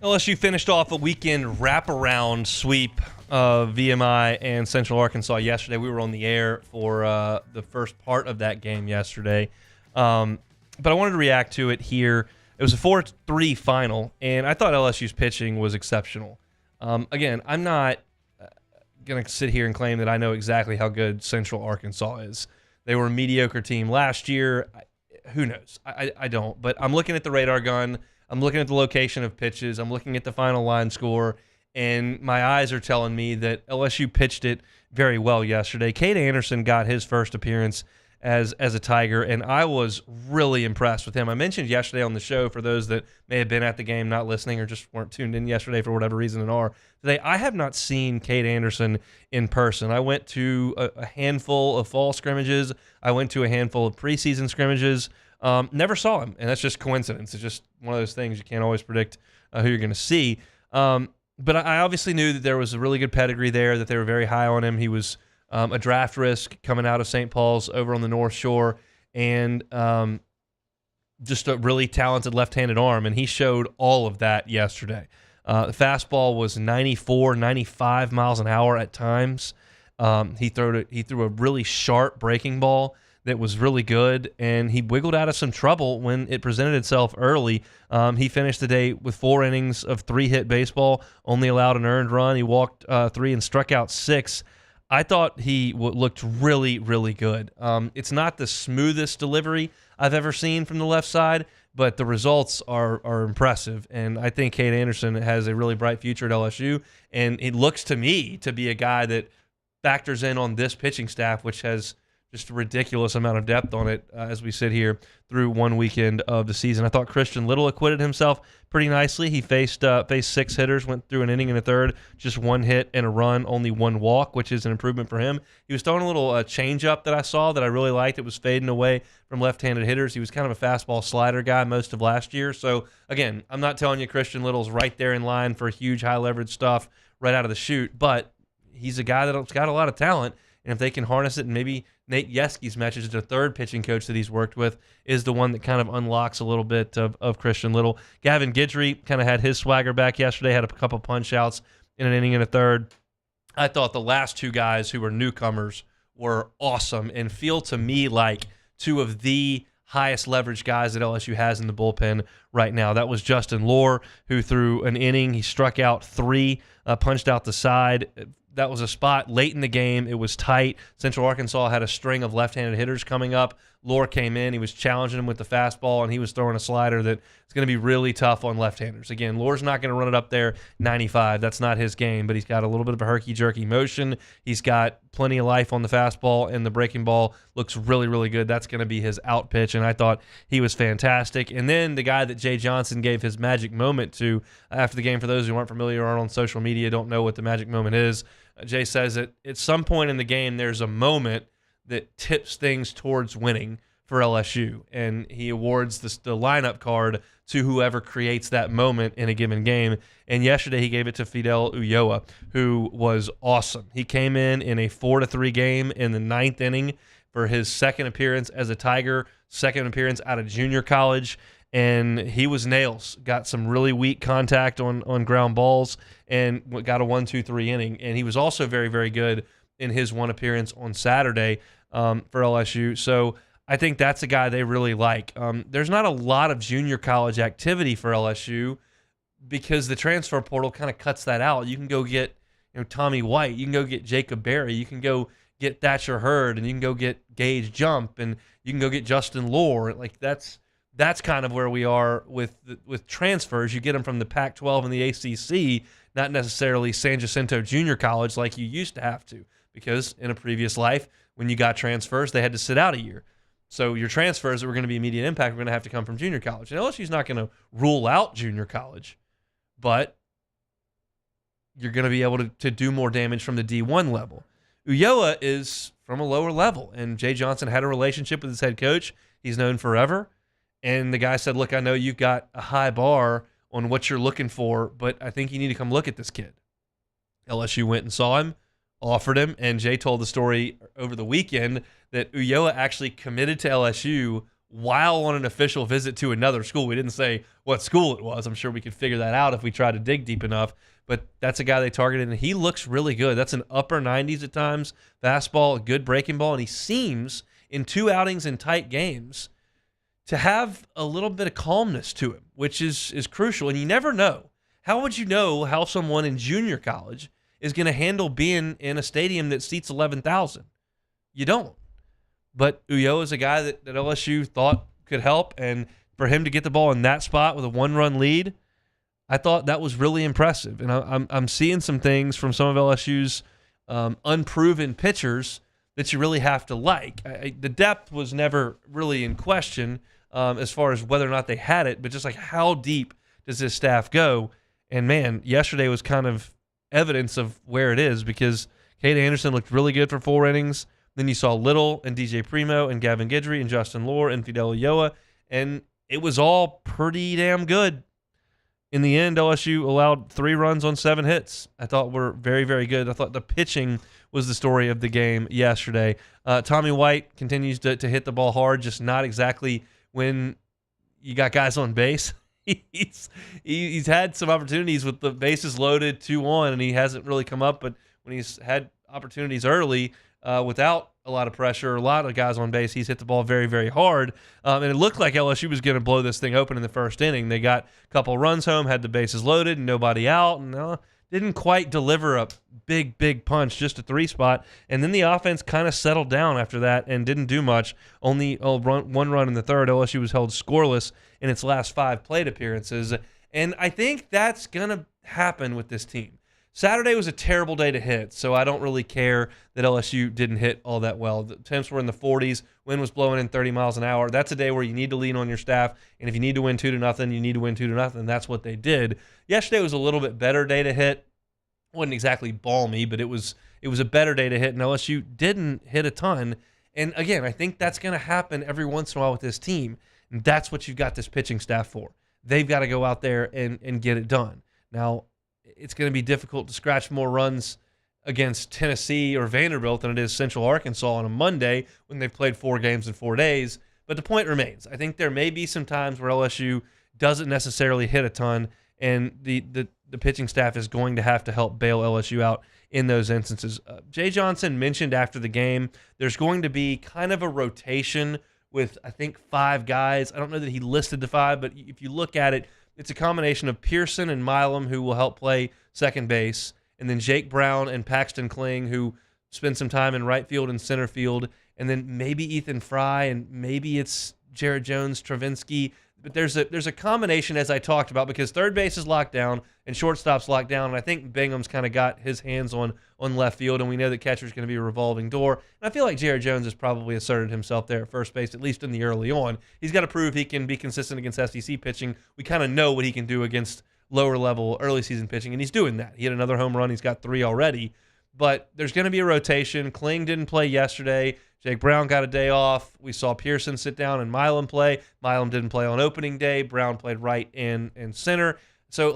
LSU finished off a weekend wraparound sweep of VMI and Central Arkansas yesterday. We were on the air for the first part of that game yesterday. But I wanted to react to it here. It was a 4-3 final, and I thought LSU's pitching was exceptional. Again, I'm not going to sit here and claim that I know exactly how good Central Arkansas is. They were a mediocre team last year. Who knows? I don't. But I'm looking at the radar gun. I'm looking at the location of pitches. I'm looking at the final line score. And my eyes are telling me that LSU pitched it very well yesterday. Cade Anderson got his first appearance as a Tiger, and I was really impressed with him. I mentioned yesterday on the show, for those that may have been at the game not listening or just weren't tuned in yesterday for whatever reason and are, today I have not seen Cade Anderson in person. I went to a handful of fall scrimmages. I went to a handful of preseason scrimmages. Never saw him, and that's just coincidence. It's just one of those things you can't always predict who you're going to see. But I obviously knew that there was a really good pedigree there, that they were very high on him. He was a draft risk coming out of St. Paul's over on the North Shore, and just a really talented left-handed arm, and he showed all of that yesterday. The fastball was 94, 95 miles an hour at times. He threw a really sharp breaking ball that was really good, and he wiggled out of some trouble when it presented itself early. He finished the day with 4 innings of 3-hit baseball, only allowed an earned run. He walked 3 and struck out 6. I thought he looked really, really good. It's not the smoothest delivery I've ever seen from the left side, but the results are impressive, and I think Cade Anderson has a really bright future at LSU, and it looks to me to be a guy that factors in on this pitching staff, which has just a ridiculous amount of depth on it as we sit here through one weekend of the season. I thought Christian Little acquitted himself pretty nicely. He faced 6 hitters, went through an inning and a third, just 1 hit and a run, only 1 walk, which is an improvement for him. He was throwing a little changeup that I saw that I really liked. It was fading away from left-handed hitters. He was kind of a fastball slider guy most of last year. So, again, I'm not telling you Christian Little's right there in line for huge high-leverage stuff right out of the chute, but he's a guy that's got a lot of talent, and if they can harness it, and maybe Nate Yeski's message, the third pitching coach that he's worked with, is the one that kind of unlocks a little bit of Christian Little. Gavin Guidry kind of had his swagger back yesterday, had a couple punch-outs in an inning and a third. I thought the last 2 guys who were newcomers were awesome and feel to me like 2 of the highest leverage guys that LSU has in the bullpen right now. That was Justin Lohr, who threw an inning. He struck out 3, punched out the side. That was a spot late in the game. It was tight. Central Arkansas had a string of left-handed hitters coming up. Lohr came in. He was challenging him with the fastball, and he was throwing a slider that is going to be really tough on left-handers. Again, Lohr's not going to run it up there 95. That's not his game, but he's got a little bit of a herky-jerky motion. He's got plenty of life on the fastball, and the breaking ball looks really, really good. That's going to be his out pitch, and I thought he was fantastic. And then the guy that Jay Johnson gave his magic moment to after the game, for those who aren't familiar or aren't on social media, don't know what the magic moment is, Jay says that at some point in the game, there's a moment that tips things towards winning for LSU, and he awards the lineup card to whoever creates that moment in a given game. And yesterday he gave it to Fidel Ulloa, who was awesome. He came in a 4-3 game in the 9th inning for his second appearance as a Tiger, second appearance out of junior college, and he was nails. Got some really weak contact on ground balls and got a 1-2-3 inning. And he was also very, very good in his one appearance on Saturday for LSU. So I think that's a guy they really like. There's not a lot of junior college activity for LSU because the transfer portal kind of cuts that out. You can go get Tommy White. You can go get Jacob Berry. You can go get Thatcher Hurd, and you can go get Gage Jump, and you can go get Justin Lohr. Like that's kind of where we are with transfers. You get them from the Pac-12 and the ACC, not necessarily San Jacinto Junior College like you used to have to, because in a previous life, when you got transfers, they had to sit out a year. So your transfers that were going to be immediate impact were going to have to come from junior college. And LSU's not going to rule out junior college, but you're going to be able to do more damage from the D1 level. Ulloa is from a lower level, and Jay Johnson had a relationship with his head coach. He's known forever. And the guy said, look, I know you've got a high bar on what you're looking for, but I think you need to come look at this kid. LSU went and saw him, offered him, and Jay told the story over the weekend that Ulloa actually committed to LSU while on an official visit to another school. We didn't say what school it was. I'm sure we could figure that out if we tried to dig deep enough, but that's a guy they targeted, and he looks really good. That's an upper 90s at times, fastball, a good breaking ball, and he seems, in 2 outings in tight games, to have a little bit of calmness to him, which is crucial. And you never know. How would you know how someone in junior college is going to handle being in a stadium that seats 11,000? You don't. But Ulloa is a guy that LSU thought could help, and for him to get the ball in that spot with a 1-run lead, I thought that was really impressive. And I'm seeing some things from some of LSU's unproven pitchers that you really have to like. The depth was never really in question as far as whether or not they had it, but just like how deep does this staff go? And man, yesterday was kind of evidence of where it is, because Cade Anderson looked really good for 4 innings. Then you saw Little and DJ Primo and Gavin Guidry and Justin Lohr and Fidel Ulloa, and it was all pretty damn good. In the end, LSU allowed 3 runs on 7 hits. I thought were very, very good. I thought the pitching was the story of the game yesterday. Tommy White continues to hit the ball hard, just not exactly when you got guys on base. he's had some opportunities with the bases loaded 2-1, and he hasn't really come up. But when he's had opportunities early without a lot of pressure, a lot of guys on base, he's hit the ball very, very hard. And it looked like LSU was going to blow this thing open in the first inning. They got a couple runs home, had the bases loaded, and nobody out, and didn't quite deliver a big punch, just a 3-spot. And then the offense kind of settled down after that and didn't do much. Only one run in the third. LSU was held scoreless in its last 5 plate appearances. And I think that's going to happen with this team. Saturday was a terrible day to hit, so I don't really care that LSU didn't hit all that well. The temps were in the 40s. Wind was blowing in 30 miles an hour. That's a day where you need to lean on your staff, and if you need to win 2-0, you need to win 2-0. That's what they did. Yesterday was a little bit better day to hit. Wasn't exactly balmy, but it was a better day to hit, and LSU didn't hit a ton. And again, I think that's going to happen every once in a while with this team, and that's what you've got this pitching staff for. They've got to go out there and get it done. Now, it's going to be difficult to scratch more runs against Tennessee or Vanderbilt than it is Central Arkansas on a Monday when they've played 4 games in 4 days. But the point remains. I think there may be some times where LSU doesn't necessarily hit a ton, and the pitching staff is going to have to help bail LSU out in those instances. Jay Johnson mentioned after the game there's going to be kind of a rotation with, I think, 5 guys. I don't know that he listed the 5, but if you look at it, it's a combination of Pearson and Milam, who will help play second base, and then Jake Brown and Paxton Kling, who spend some time in right field and center field, and then maybe Ethan Fry, and maybe it's Jared Jones, Travinsky. But there's a combination, as I talked about, because third base is locked down and shortstop's locked down, and I think Bingham's kind of got his hands on left field, and we know that catcher's going to be a revolving door. And I feel like Jared Jones has probably asserted himself there at first base, at least in the early on. He's got to prove he can be consistent against SEC pitching. We kind of know what he can do against lower-level early season pitching, and he's doing that. He had another home run. He's got 3 already. But there's going to be a rotation. Kling didn't play yesterday. Jake Brown got a day off. We saw Pearson sit down and Milam play. Milam didn't play on opening day. Brown played right and center. So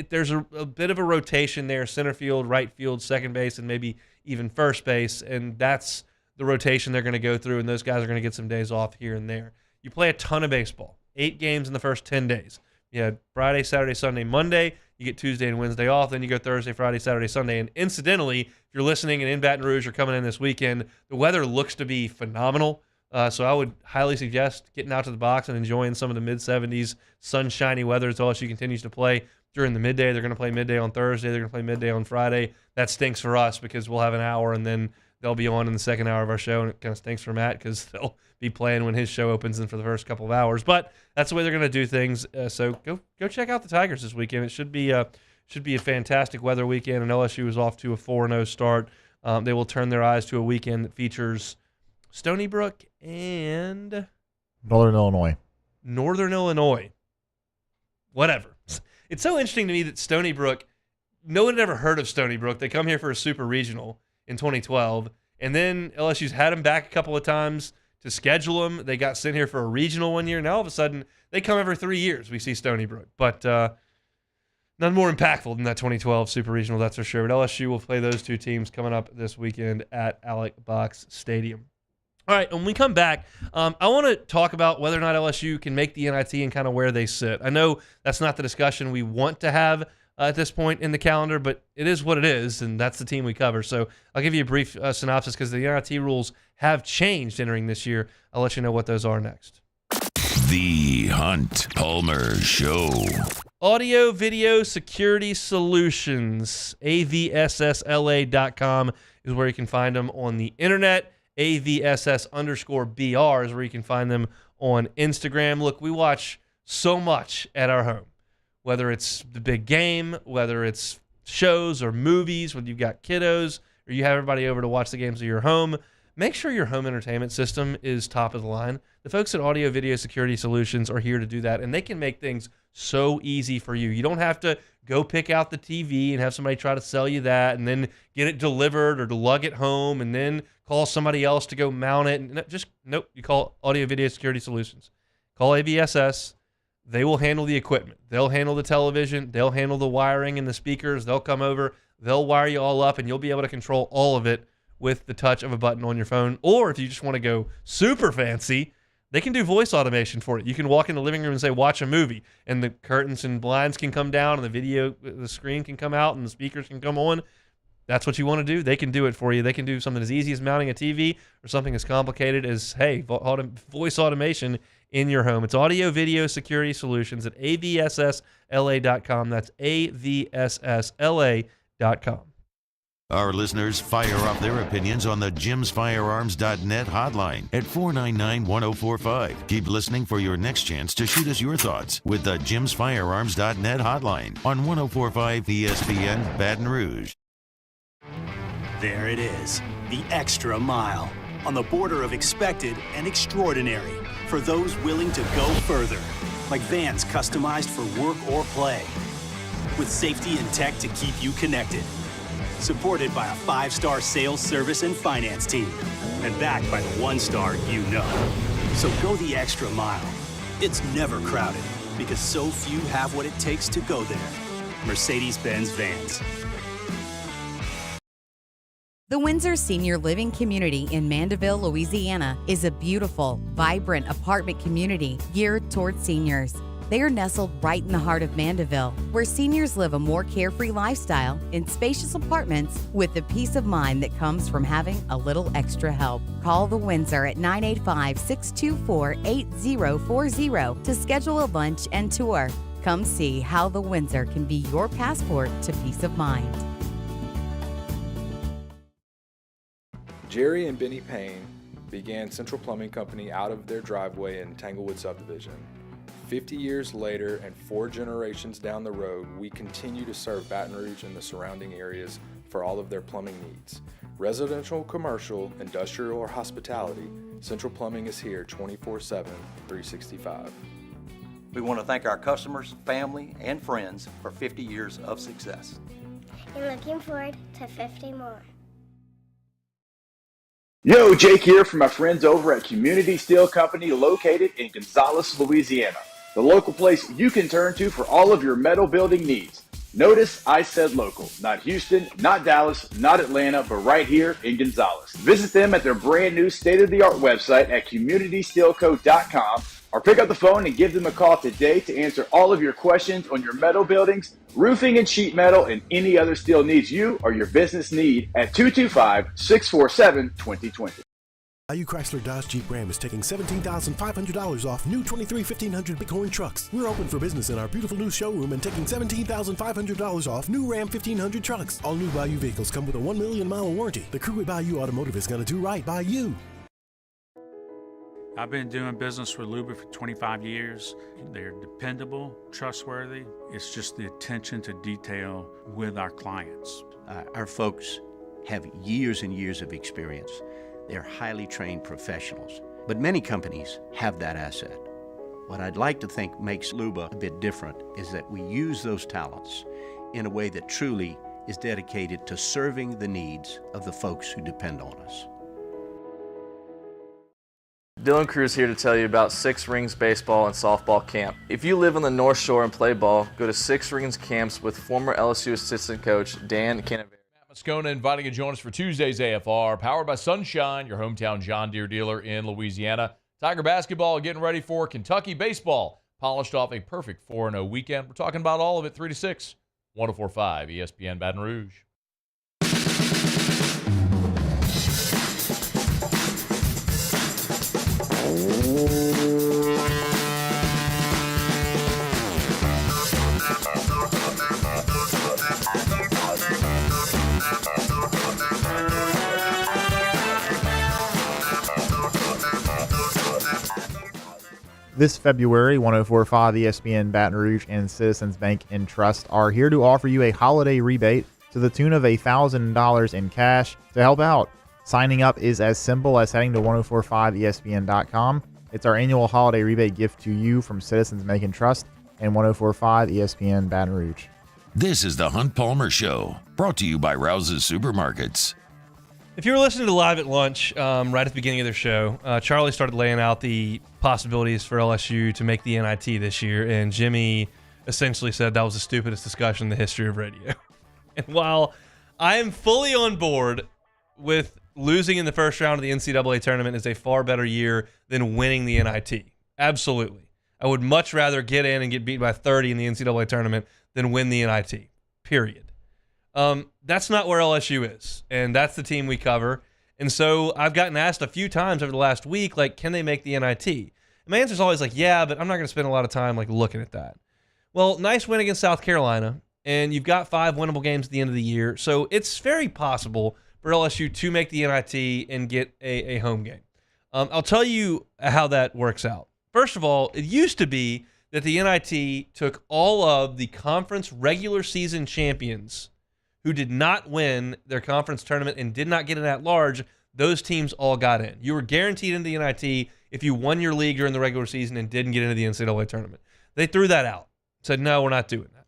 there's a bit of a rotation there: center field, right field, second base, and maybe even first base. And that's the rotation they're going to go through. And those guys are going to get some days off here and there. You play a ton of baseball. 8 games in the first 10 days. You had Friday, Saturday, Sunday, Monday. You get Tuesday and Wednesday off. Then you go Thursday, Friday, Saturday, Sunday. And incidentally, if you're listening and in Baton Rouge or coming in this weekend, the weather looks to be phenomenal. So I would highly suggest getting out to the box and enjoying some of the mid-70s sunshiny weather as LSU continues to play during the midday. They're going to play midday on Thursday. They're going to play midday on Friday. That stinks for us because we'll have an hour and then they'll be on in the second hour of our show, and it kind of stinks for Matt because they'll be playing when his show opens and for the first couple of hours. But that's the way they're going to do things. So go check out the Tigers this weekend. It should be a fantastic weather weekend, and LSU is off to a 4-0 start. They will turn their eyes to a weekend that features Stony Brook and Northern Illinois. Northern Illinois. Whatever. It's so interesting to me that Stony Brook, no one had ever heard of Stony Brook. They come here for a super regional in 2012, and then LSU's had them back a couple of times to schedule them. They got sent here for a regional one year. Now all of a sudden they come every 3 years. We see Stony Brook, but none more impactful than that 2012 Super Regional, that's for sure. But LSU will play those 2 teams coming up this weekend at Alec Box Stadium. All right, when we come back, I want to talk about whether or not LSU can make the NIT and kind of where they sit. I know that's not the discussion we want to have at this point in the calendar, but it is what it is, and that's the team we cover. So I'll give you a brief synopsis because the NIT rules have changed entering this year. I'll let you know what those are next. The Hunt Palmer Show. Audio Video Security Solutions, avssla.com is where you can find them on the internet. AVSS_BR is where you can find them on Instagram. Look, we watch so much at our home, whether it's the big game, whether it's shows or movies, whether you've got kiddos or you have everybody over to watch the games of your home. Make sure your home entertainment system is top of the line. The folks at Audio Video Security Solutions are here to do that, and they can make things so easy for you. You don't have to go pick out the TV and have somebody try to sell you that and then get it delivered or to lug it home and then call somebody else to go mount it. Nope, you call Audio Video Security Solutions. Call AVSS. They will handle the equipment. They'll handle the television. They'll handle the wiring and the speakers. They'll come over. They'll wire you all up, and you'll be able to control all of it with the touch of a button on your phone. Or if you just want to go super fancy, They can do voice automation for it. You can walk in the living room and say, watch a movie, and the curtains and blinds can come down, and the screen can come out, and the speakers can come on. That's what you want to do. They can do it for you. They can do something as easy as mounting a TV or something as complicated as, hey, voice automation in your home. It's audio video security solutions at avssla.com. That's avssla.com. Our listeners fire off their opinions on the jimsfirearms.net hotline at 499-1045. Keep listening for your next chance to shoot us your thoughts with the jimsfirearms.net hotline on 1045 ESPN Baton Rouge. There it is, the extra mile, on the border of expected and extraordinary for those willing to go further, like vans customized for work or play, with safety and tech to keep you connected. Supported by a 5-star sales, service, and finance team. And backed by the 1-star you know. So go the extra mile. It's never crowded because so few have what it takes to go there. Mercedes-Benz Vans. The Windsor Senior Living Community in Mandeville, Louisiana is a beautiful, vibrant apartment community geared toward seniors. They are nestled right in the heart of Mandeville, where seniors live a more carefree lifestyle in spacious apartments with the peace of mind that comes from having a little extra help. Call the Windsor at 985-624-8040 to schedule a lunch and tour. Come see how the Windsor can be your passport to peace of mind. Jerry and Benny Payne began Central Plumbing Company out of their driveway in Tanglewood Subdivision. 50 years later and 4 generations down the road, we continue to serve Baton Rouge and the surrounding areas for all of their plumbing needs. Residential, commercial, industrial, or hospitality, Central Plumbing is here 24/7, 365. We want to thank our customers, family, and friends for 50 years of success. And looking forward to 50 more. Yo, Jake here from my friends over at Community Steel Company located in Gonzales, Louisiana. The local place you can turn to for all of your metal building needs. Notice I said local, not Houston, not Dallas, not Atlanta, but right here in Gonzales. Visit them at their brand new state-of-the-art website at communitysteelco.com or pick up the phone and give them a call today to answer all of your questions on your metal buildings, roofing and sheet metal, and any other steel needs you or your business need at 225-647-2020. Value Chrysler Dodge Jeep Ram is taking $17,500 off new 23 1500 Bighorn trucks. We're open for business in our beautiful new showroom and taking $17,500 off new Ram 1500 trucks. All new Bayou vehicles come with a 1 million mile warranty. The crew at Bayou Automotive is going to do right by you. I've been doing business with Luba for 25 years. They're dependable, trustworthy. It's just the attention to detail with our clients. Our folks have years and years of experience. They're highly trained professionals, but many companies have that asset. What I'd like to think makes Luba a bit different is that we use those talents in a way that truly is dedicated to serving the needs of the folks who depend on us. Dylan Cruz here to tell you about Six Rings Baseball and Softball Camp. If you live on the North Shore and play ball, go to Six Rings Camps with former LSU assistant coach Dan Canavera. Moscona inviting you to join us for Tuesday's AFR, powered by Sunshine, your hometown John Deere dealer in Louisiana. Tiger basketball getting ready for Kentucky baseball. Polished off a perfect 4-0 weekend. We're talking about all of it 3 to 6. 104.5 ESPN Baton Rouge. This February, 104.5 ESPN Baton Rouge and Citizens Bank and Trust are here to offer you a holiday rebate to the tune of $1,000 in cash to help out. Signing up is as simple as heading to 1045ESPN.com. It's our annual holiday rebate gift to you from Citizens Bank and Trust and 104.5 ESPN Baton Rouge. This is the Hunt Palmer Show, brought to you by Rouse's Supermarkets. If you were listening to Live at Lunch right at the beginning of their show, Charlie started laying out the possibilities for LSU to make the NIT this year, and Jimmy essentially said that was the stupidest discussion in the history of radio. And while I am fully on board with losing in the first round of the NCAA tournament is a far better year than winning the NIT. Absolutely. I would much rather get in and get beat by 30 in the NCAA tournament than win the NIT, period. That's not where LSU is, and that's the team we cover. And so I've gotten asked a few times over the last week, like, can they make the NIT? And my answer is always like, yeah, but I'm not going to spend a lot of time like looking at that. Well, nice win against South Carolina, and you've got 5 winnable games at the end of the year, so it's very possible for LSU to make the NIT and get a home game. I'll tell you how that works out. First of all, it used to be that the NIT took all of the conference regular season champions who did not win their conference tournament and did not get an at-large. Those teams all got in. You were guaranteed into the NIT if you won your league during the regular season and didn't get into the NCAA tournament. They threw that out. Said, no, we're not doing that.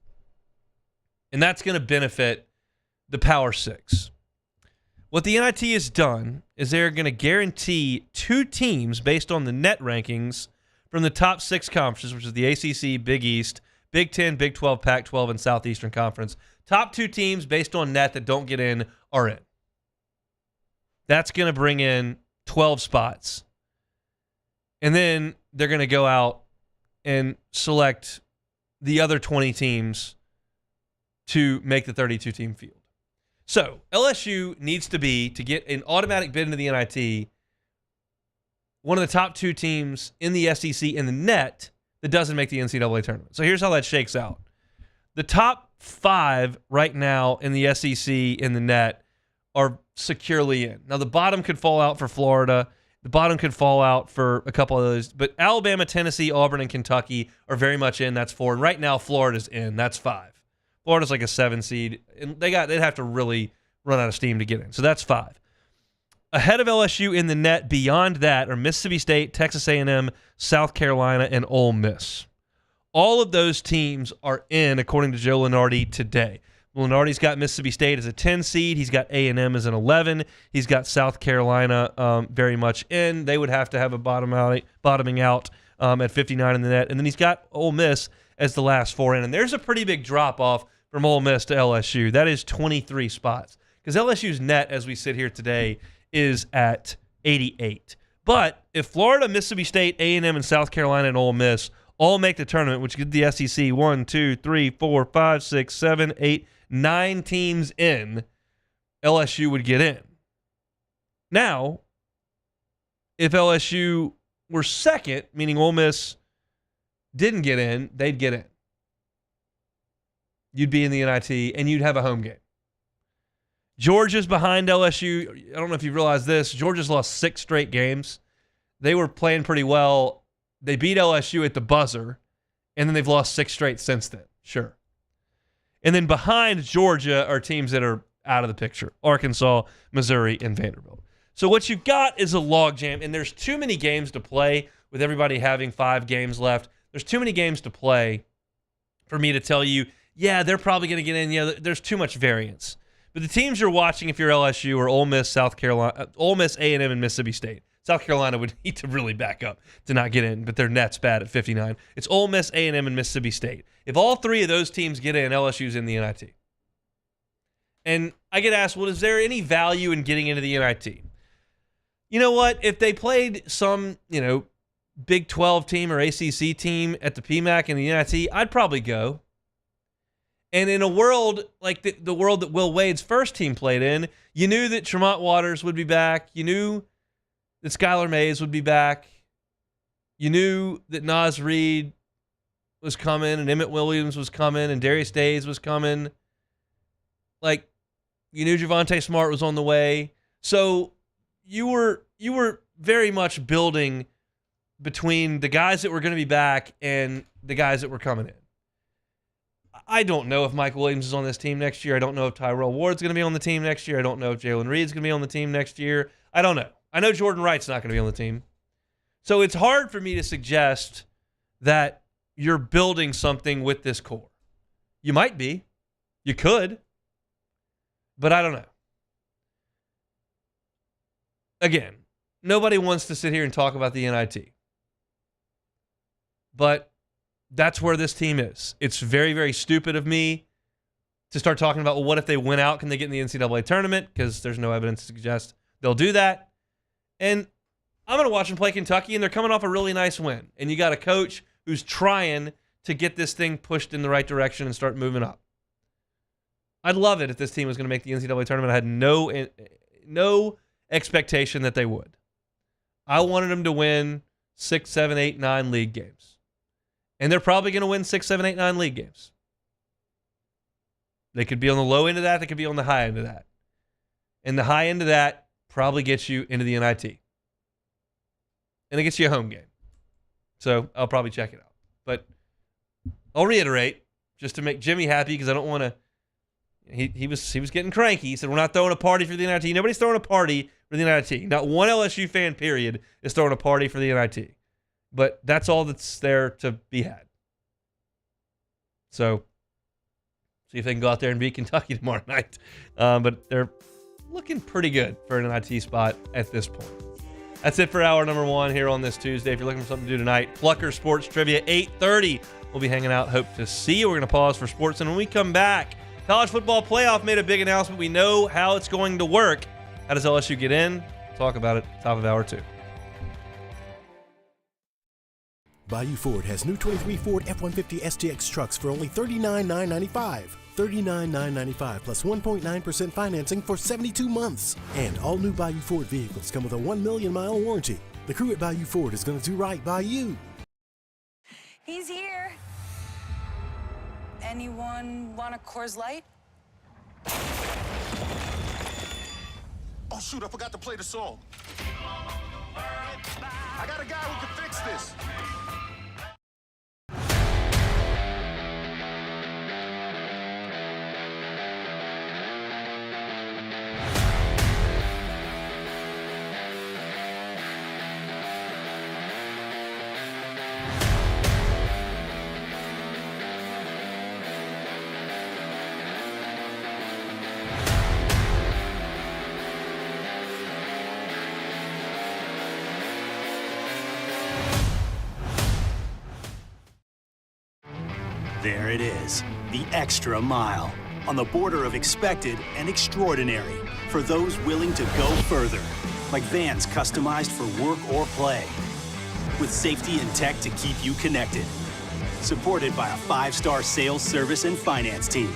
And that's going to benefit the Power Six. What the NIT has done is they're going to guarantee 2 teams based on the net rankings from the top 6 conferences, which is the ACC, Big East, Big 10, Big 12, Pac-12, and Southeastern Conference. Top 2 teams based on net that don't get in are in. That's going to bring in 12 spots. And then they're going to go out and select the other 20 teams to make the 32-team field. So LSU needs to be, to get an automatic bid into the NIT, one of the top 2 teams in the SEC in the net that doesn't make the NCAA tournament. So here's how that shakes out. The top 5 right now in the SEC in the net are securely in. Now, the bottom could fall out for Florida. The bottom could fall out for a couple of those. But Alabama, Tennessee, Auburn, and Kentucky are very much in. That's 4. And right now, Florida's in. That's 5. Florida's like a 7 seed. And they'd have to really run out of steam to get in. So that's 5. Ahead of LSU in the net beyond that are Mississippi State, Texas A&M, South Carolina, and Ole Miss. All of those teams are in, according to Joe Lunardi today. Lunardi's got Mississippi State as a 10 seed. He's got A&M as an 11. He's got South Carolina very much in. They would have to have a bottoming out at 59 in the net. And then he's got Ole Miss as the last 4 in. And there's a pretty big drop-off from Ole Miss to LSU. That is 23 spots. Because LSU's net, as we sit here today, is at 88. But if Florida, Mississippi State, A&M, and South Carolina and Ole Miss all make the tournament, which gives the SEC 1, 2, 3, 4, 5, 6, 7, 8, 9 teams in, LSU would get in. Now, if LSU were second, meaning Ole Miss didn't get in, they'd get in. You'd be in the NIT, and you'd have a home game. Georgia's behind LSU. I don't know if you realize this. Georgia's lost 6 straight games. They were playing pretty well. They beat LSU at the buzzer, and then they've lost 6 straight since then. Sure. And then behind Georgia are teams that are out of the picture. Arkansas, Missouri, and Vanderbilt. So what you've got is a logjam, and there's too many games to play with everybody having 5 games left. There's too many games to play for me to tell you, yeah, they're probably going to get in. Yeah, there's too much variance. But the teams you're watching, if you're LSU, are Ole Miss, South Carolina, Ole Miss, A&M, and Mississippi State. South Carolina would need to really back up to not get in, but their net's bad at 59. It's Ole Miss, A&M, and Mississippi State. If all 3 of those teams get in, LSU's in the NIT. And I get asked, well, is there any value in getting into the NIT? You know what? If they played some, Big 12 team or ACC team at the PMAC in the NIT, I'd probably go. And in a world like the world that Will Wade's first team played in, you knew that Tremont Waters would be back. You knew that Skylar Mays would be back. You knew that Naz Reid was coming and Emmett Williams was coming and Darius Days was coming. Like, you knew Javonte Smart was on the way. So you were very much building between the guys that were going to be back and the guys that were coming in. I don't know if Mike Williams is on this team next year. I don't know if Tyrell Ward's going to be on the team next year. I don't know if Jalen Reed's going to be on the team next year. I don't know. I know Jordan Wright's not going to be on the team. So it's hard for me to suggest that you're building something with this core. You might be. You could. But I don't know. Again, nobody wants to sit here and talk about the NIT. But that's where this team is. It's very, very stupid of me to start talking about, well, what if they win out? Can they get in the NCAA tournament? Because there's no evidence to suggest They'll do that. And I'm going to watch them play Kentucky, and they're coming off a really nice win. And you got a coach who's trying to get this thing pushed in the right direction and start moving up. I'd love it if this team was going to make the NCAA tournament. I had no expectation that they would. I wanted them to win 6, 7, 8, 9 league games. And they're probably going to win 6, 7, 8, 9 league games. They could be on the low end of that. They could be on the high end of that. And the high end of that probably gets you into the NIT. And it gets you a home game. So I'll probably check it out. But I'll reiterate, just to make Jimmy happy, because I don't want to. He was getting cranky. He said, we're not throwing a party for the NIT. Nobody's throwing a party for the NIT. Not one LSU fan, period, is throwing a party for the NIT. But that's all that's there to be had. So, see if they can go out there and beat Kentucky tomorrow night. But they're looking pretty good for an NIT spot at this point. That's it for hour number 1 here on this Tuesday. If you're looking for something to do tonight, Plucker Sports Trivia, 8:30. We'll be hanging out. Hope to see you. We're going to pause for sports. And when we come back, College Football Playoff made a big announcement. We know how it's going to work. How does LSU get in? Talk about it top of hour 2. Bayou Ford has new 23 Ford F-150 STX trucks for only $39,995. $39,995 plus 1.9% financing for 72 months. And all new Bayou Ford vehicles come with a 1 million mile warranty. The crew at Bayou Ford is going to do right by you. He's here. Anyone want a Coors Light? Oh shoot, I forgot to play the song. I got a guy who can fix this. There it is, the extra mile, on the border of expected and extraordinary, for those willing to go further, like vans customized for work or play, with safety and tech to keep you connected, supported by a 5-star sales, service, and finance team,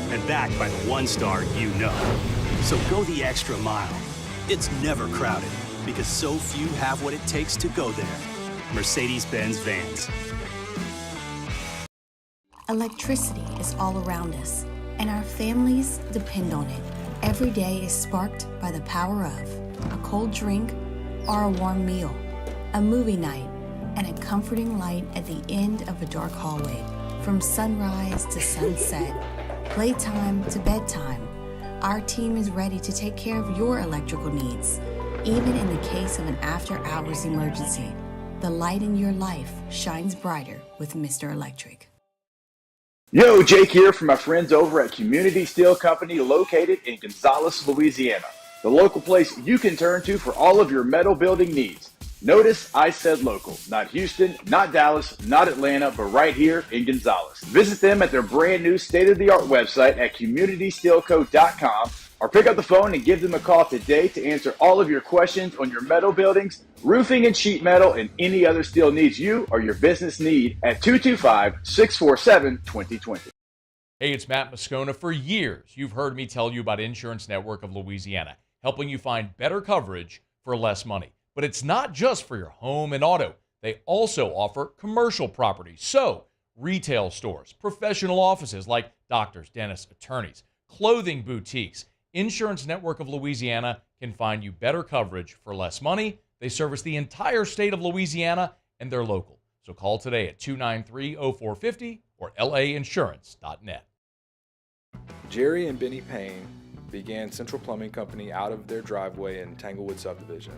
and backed by the 1-star you know. So go the extra mile. It's never crowded, because so few have what it takes to go there. Mercedes-Benz Vans. Electricity is all around us, and our families depend on it. Every day is sparked by the power of a cold drink or a warm meal, a movie night, and a comforting light at the end of a dark hallway. From sunrise to sunset, playtime to bedtime, our team is ready to take care of your electrical needs. Even in the case of an after-hours emergency, the light in your life shines brighter with Mr. Electric. Yo, Jake here from my friends over at Community Steel Company located in Gonzales, Louisiana. The local place you can turn to for all of your metal building needs. Notice I said local, not Houston, not Dallas, not Atlanta, but right here in Gonzales. Visit them at their brand new state-of-the-art website at communitysteelco.com or pick up the phone and give them a call today to answer all of your questions on your metal buildings, roofing and sheet metal, and any other steel needs you or your business need at 225-647-2020. Hey, it's Matt Moscona. For years, you've heard me tell you about Insurance Network of Louisiana, helping you find better coverage for less money. But it's not just for your home and auto. They also offer commercial properties. So, retail stores, professional offices like doctors, dentists, attorneys, clothing boutiques. Insurance Network of Louisiana can find you better coverage for less money. They service the entire state of Louisiana, and they're local. So call today at 293-0450 or lainsurance.net. Jerry and Benny Payne began Central Plumbing Company out of their driveway in Tanglewood subdivision.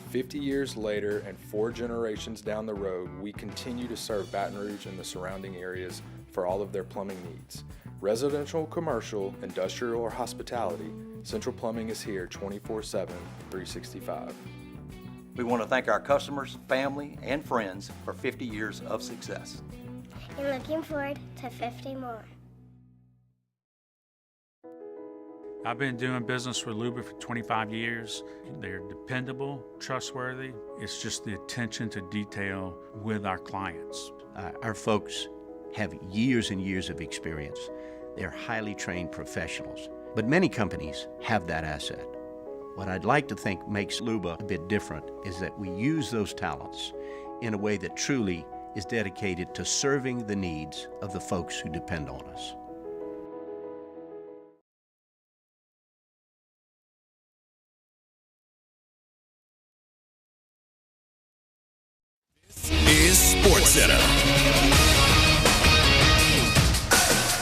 50 years later and 4 generations down the road, we continue to serve Baton Rouge and the surrounding areas for all of their plumbing needs. Residential, commercial, industrial, or hospitality, Central Plumbing is here 24/7, 365. We want to thank our customers, family, and friends for 50 years of success. And looking forward to 50 more. I've been doing business with Luba for 25 years. They're dependable, trustworthy. It's just the attention to detail with our clients. Our folks have years and years of experience. They're highly trained professionals, but many companies have that asset. What I'd like to think makes Luba a bit different is that we use those talents in a way that truly is dedicated to serving the needs of the folks who depend on us. Is Sports Center.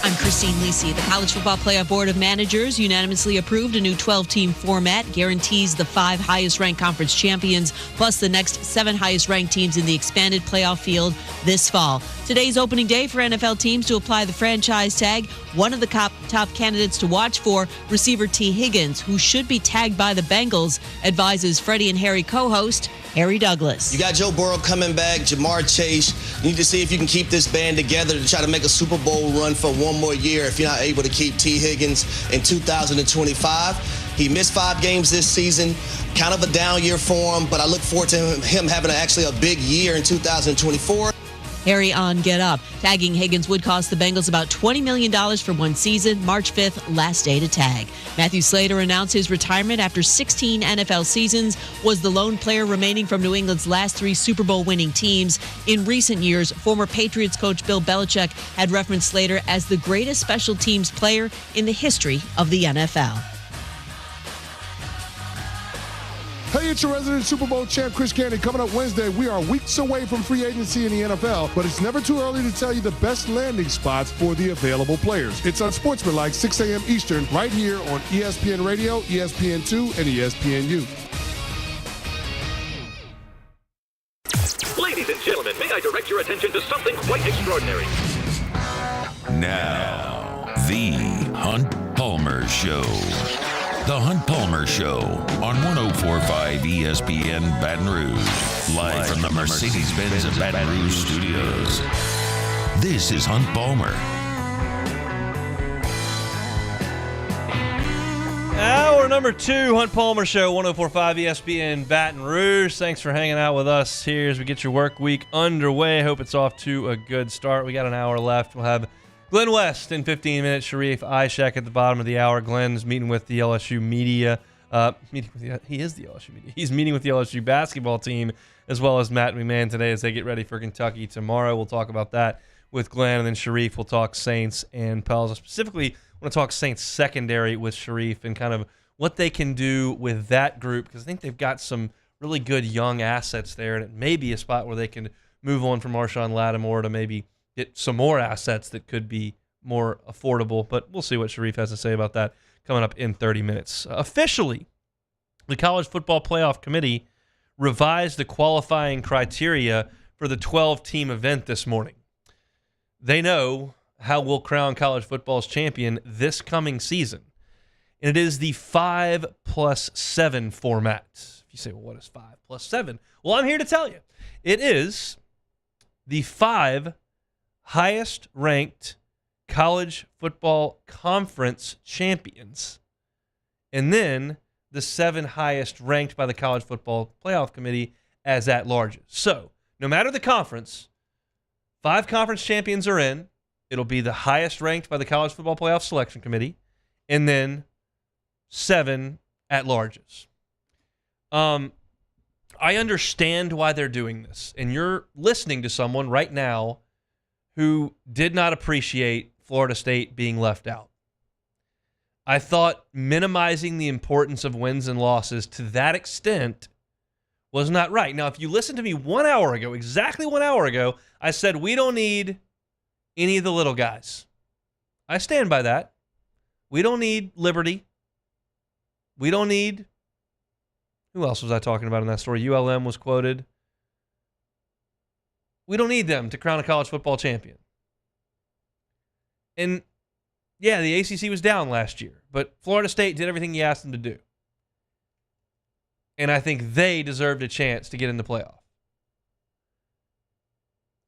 I'm Christine Lisi. The College Football Playoff Board of Managers unanimously approved a new 12-team format, guarantees the 5 highest-ranked conference champions, plus the next 7 highest-ranked teams in the expanded playoff field this fall. Today's opening day for NFL teams to apply the franchise tag. One of the top candidates to watch for, receiver T. Higgins, who should be tagged by the Bengals, advises Freddie and Harry co-host Harry Douglas. You got Joe Burrow coming back, Jamar Chase. You need to see if you can keep this band together to try to make a Super Bowl run for one more year if you're not able to keep T. Higgins in 2025. He missed 5 games this season, kind of a down year for him, but I look forward to him having actually a big year in 2024. Harry on Get Up. Tagging Higgins would cost the Bengals about $20 million for one season. March 5th, last day to tag. Matthew Slater announced his retirement after 16 NFL seasons, was the lone player remaining from New England's last 3 Super Bowl winning teams. In recent years, former Patriots coach Bill Belichick had referenced Slater as the greatest special teams player in the history of the NFL. Hey, it's your resident Super Bowl champ, Chris Candy. Coming up Wednesday, we are weeks away from free agency in the NFL, but it's never too early to tell you the best landing spots for the available players. It's Unsportsmanlike, 6 a.m. Eastern, right here on ESPN Radio, ESPN2, and ESPNU. Ladies and gentlemen, may I direct your attention to something quite extraordinary? Now, the Hunt Palmer Show. The Hunt Palmer Show on 104.5 ESPN Baton Rouge. Live from the Mercedes-Benz of Baton Rouge studios. This is Hunt Palmer. Hour number 2, Hunt Palmer Show, 104.5 ESPN Baton Rouge. Thanks for hanging out with us here as we get your work week underway. Hope it's off to a good start. We got an hour left. We'll have Glenn West in 15 minutes. Sharif Ishak at the bottom of the hour. Glenn's meeting with the LSU media. He is the LSU media. He's meeting with the LSU basketball team as well as Matt McMahon today as they get ready for Kentucky tomorrow. We'll talk about that with Glenn, and then Sharif will talk Saints and Pels. Specifically, I want to talk Saints secondary with Sharif and kind of what they can do with that group, because I think they've got some really good young assets there, and it may be a spot where they can move on from Marshawn Lattimore to maybe get some more assets that could be more affordable, but we'll see what Sharif has to say about that coming up in 30 minutes. Officially, the College Football Playoff Committee revised the qualifying criteria for the 12-team event this morning. They know how we'll crown college football's champion this coming season, and it is the 5+7 format. If you say, well, what is 5+7? Well, I'm here to tell you. It is the 5 highest-ranked college football conference champions, and then the 7 highest ranked by the College Football Playoff Committee as at-larges. So, no matter the conference, 5 conference champions are in. It'll be the highest ranked by the College Football Playoff Selection Committee, and then 7 at-larges. I understand why they're doing this, and you're listening to someone right now who did not appreciate Florida State being left out. I thought minimizing the importance of wins and losses to that extent was not right. Now, if you listened to me 1 hour ago, exactly 1 hour ago, I said we don't need any of the little guys. I stand by that. We don't need Liberty. We don't need... Who else was I talking about in that story? ULM was quoted. We don't need them to crown a college football champion. And, yeah, the ACC was down last year, but Florida State did everything you asked them to do. And I think they deserved a chance to get in the playoff.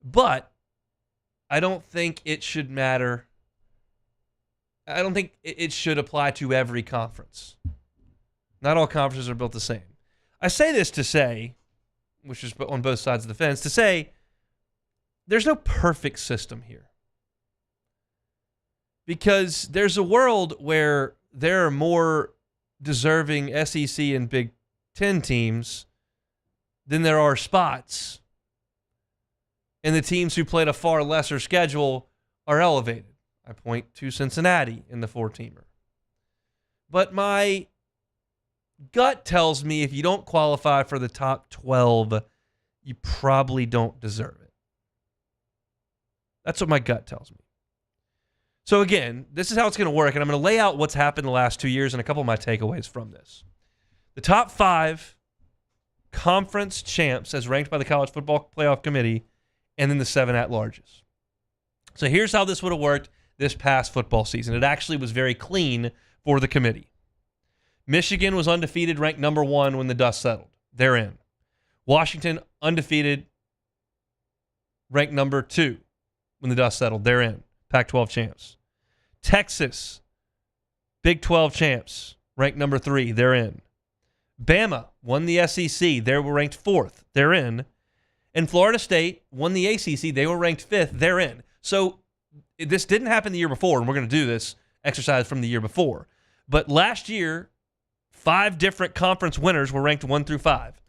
But I don't think it should matter I don't think it should apply to every conference. Not all conferences are built the same. I say this to say, which is on both sides of the fence, to say there's no perfect system here. Because there's a world where there are more deserving SEC and Big Ten teams than there are spots. And the teams who played a far lesser schedule are elevated. I point to Cincinnati in the 4-teamer. But my gut tells me if you don't qualify for the top 12, you probably don't deserve it. That's what my gut tells me. So again, this is how it's going to work, and I'm going to lay out what's happened the last 2 years and a couple of my takeaways from this. The top 5 conference champs as ranked by the College Football Playoff Committee, and then the 7 at-larges. So here's how this would have worked this past football season. It actually was very clean for the committee. Michigan was undefeated, ranked number 1 when the dust settled. They're in. Washington, undefeated, ranked number 2 when the dust settled. They're in. Pac-12 champs. Texas, Big 12 champs, ranked number 3. They're in. Bama won the SEC. They were ranked 4th. They're in. And Florida State won the ACC. They were ranked 5th. They're in. So this didn't happen the year before, and we're going to do this exercise from the year before. But last year, 5 different conference winners were ranked 1 through 5.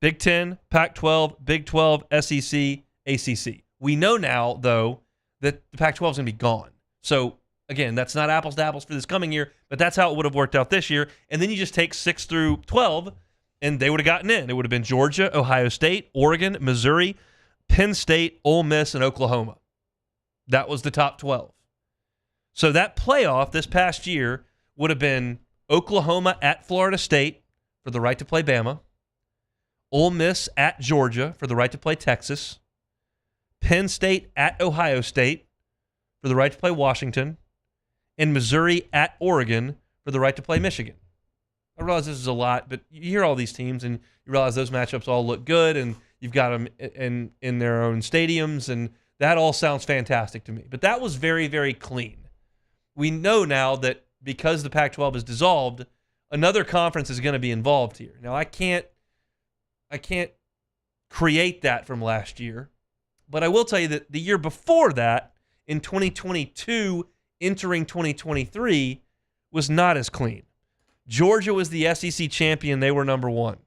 Big 10, Pac-12, Big 12, SEC, ACC. We know now, though, that the Pac-12 is going to be gone. So, again, that's not apples to apples for this coming year, but that's how it would have worked out this year. And then you just take 6 through 12, and they would have gotten in. It would have been Georgia, Ohio State, Oregon, Missouri, Penn State, Ole Miss, and Oklahoma. That was the top 12. So that playoff this past year would have been Oklahoma at Florida State for the right to play Bama, Ole Miss at Georgia for the right to play Texas, Penn State at Ohio State for the right to play Washington, and Missouri at Oregon for the right to play Michigan. I realize this is a lot, but you hear all these teams and you realize those matchups all look good and you've got them in their own stadiums, and that all sounds fantastic to me. But that was very, very clean. We know now that because the Pac-12 is dissolved, another conference is going to be involved here. Now, I can't create that from last year, but I will tell you that the year before that, in 2022, entering 2023, was not as clean. Georgia was the SEC champion. They were number 1.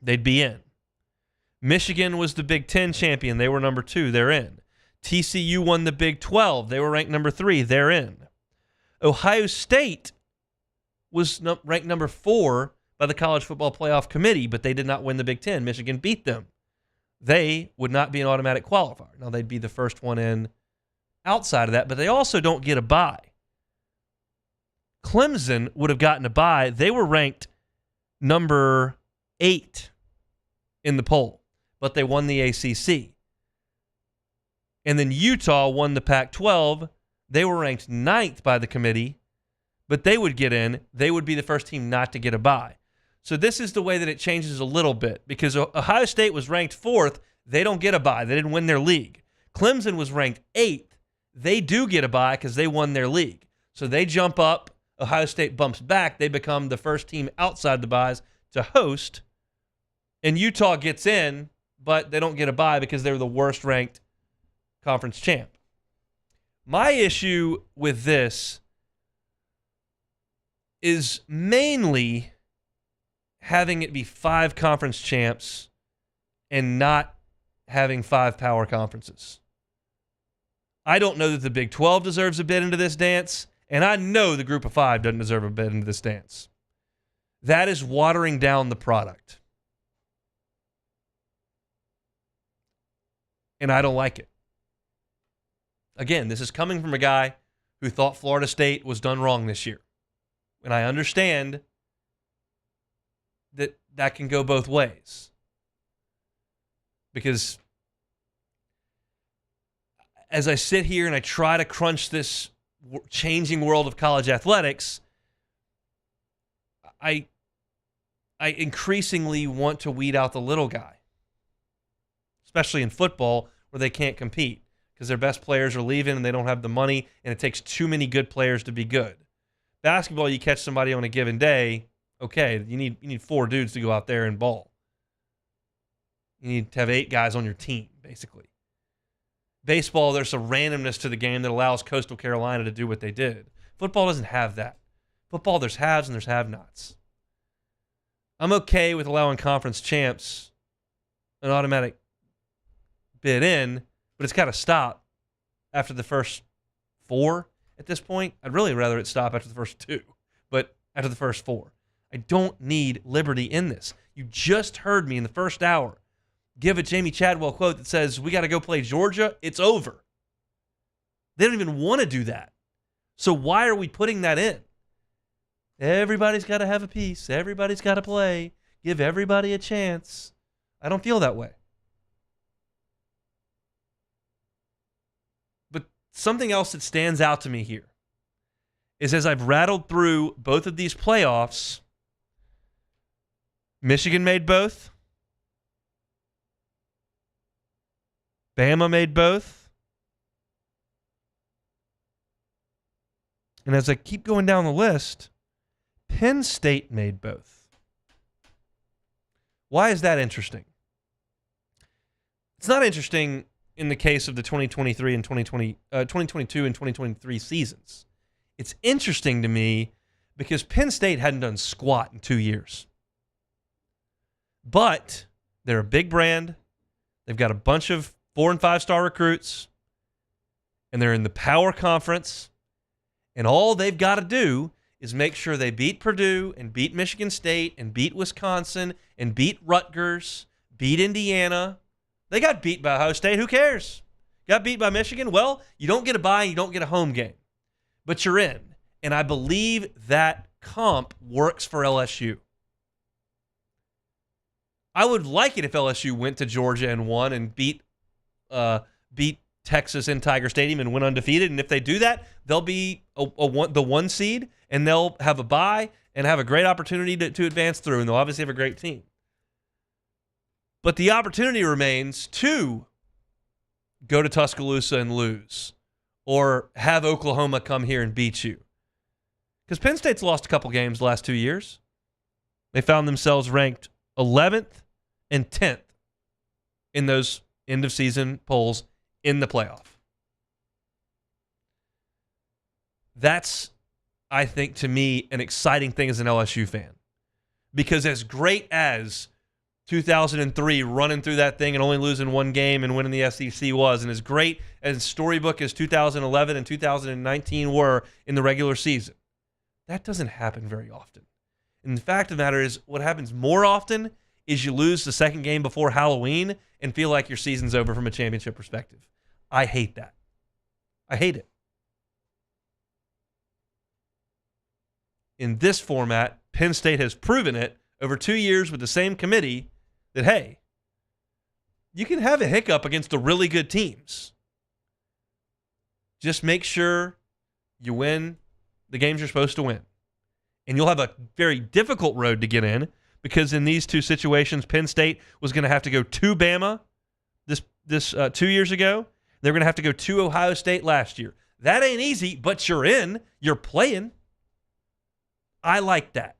They'd be in. Michigan was the Big 10 champion. They were number 2. They're in. TCU won the Big 12. They were ranked number 3. They're in. Ohio State was ranked number 4 by the College Football Playoff Committee, but they did not win the Big 10. Michigan beat them. They would not be an automatic qualifier. Now, they'd be the first one in outside of that, but they also don't get a bye. Clemson would have gotten a bye. They were ranked number 8 in the poll, but they won the ACC. And then Utah won the Pac-12. They were ranked 9th by the committee, but they would get in. They would be the first team not to get a bye. So this is the way that it changes a little bit, because Ohio State was ranked 4th. They don't get a bye. They didn't win their league. Clemson was ranked 8th. They do get a bye because they won their league. So they jump up. Ohio State bumps back. They become the first team outside the byes to host. And Utah gets in, but they don't get a bye because they were the worst ranked conference champ. My issue with this is mainly having it be 5 conference champs and not having 5 power conferences. I don't know that the Big 12 deserves a bid into this dance, and I know the Group of 5 doesn't deserve a bid into this dance. That is watering down the product. And I don't like it. Again, this is coming from a guy who thought Florida State was done wrong this year. And I understand that can go both ways. Because as I sit here and I try to crunch this changing world of college athletics, I increasingly want to weed out the little guy, especially in football where they can't compete. because their best players are leaving and they don't have the money, and it takes too many good players to be good. Basketball, you catch somebody on a given day, okay, you need 4 dudes to go out there and ball. You need to have 8 guys on your team, basically. Baseball, there's a randomness to the game that allows Coastal Carolina to do what they did. Football doesn't have that. Football, there's haves and there's have-nots. I'm okay with allowing conference champs an automatic bid in, but it's got to stop after the first 4 at this point. I'd really rather it stop after the first 2, but after the first 4. I don't need Liberty in this. You just heard me in the first hour give a Jamie Chadwell quote that says, we got to go play Georgia. It's over. They don't even want to do that. So why are we putting that in? Everybody's got to have a piece. Everybody's got to play. Give everybody a chance. I don't feel that way. But something else that stands out to me here is as I've rattled through both of these playoffs, Michigan made both. Bama made both. And as I keep going down the list, Penn State made both. Why is that interesting? It's not interesting in the case of the 2023 and 2022 and 2023 seasons. It's interesting to me because Penn State hadn't done squat in 2 years. But they're a big brand. They've got a bunch of 4- and 5-star recruits, and they're in the Power Conference, and all they've got to do is make sure they beat Purdue and beat Michigan State and beat Wisconsin and beat Rutgers, beat Indiana. They got beat by Ohio State. Who cares? Got beat by Michigan? Well, you don't get a bye, you don't get a home game, but you're in. And I believe that comp works for LSU. I would like it if LSU went to Georgia and won and beat Texas in Tiger Stadium and went undefeated. And if they do that, they'll be the 1 seed, and they'll have a bye and have a great opportunity to advance through, and they'll obviously have a great team. But the opportunity remains to go to Tuscaloosa and lose, or have Oklahoma come here and beat you. Because Penn State's lost a couple games the last 2 years. They found themselves ranked 11th and 10th in those end-of-season polls in the playoff. That's, I think, to me, an exciting thing as an LSU fan. Because as great as 2003 running through that thing and only losing 1 game and winning the SEC was, and as great as storybook as 2011 and 2019 were in the regular season, that doesn't happen very often. And the fact of the matter is, what happens more often is you lose the second game before Halloween and feel like your season's over from a championship perspective. I hate that. I hate it. In this format, Penn State has proven it over 2 years with the same committee that, hey, you can have a hiccup against the really good teams. Just make sure you win the games you're supposed to win. And you'll have a very difficult road to get in, because in these 2 situations, Penn State was going to have to go to Bama this 2 years ago. They're going to have to go to Ohio State last year. That ain't easy, but you're in. You're playing. I like that.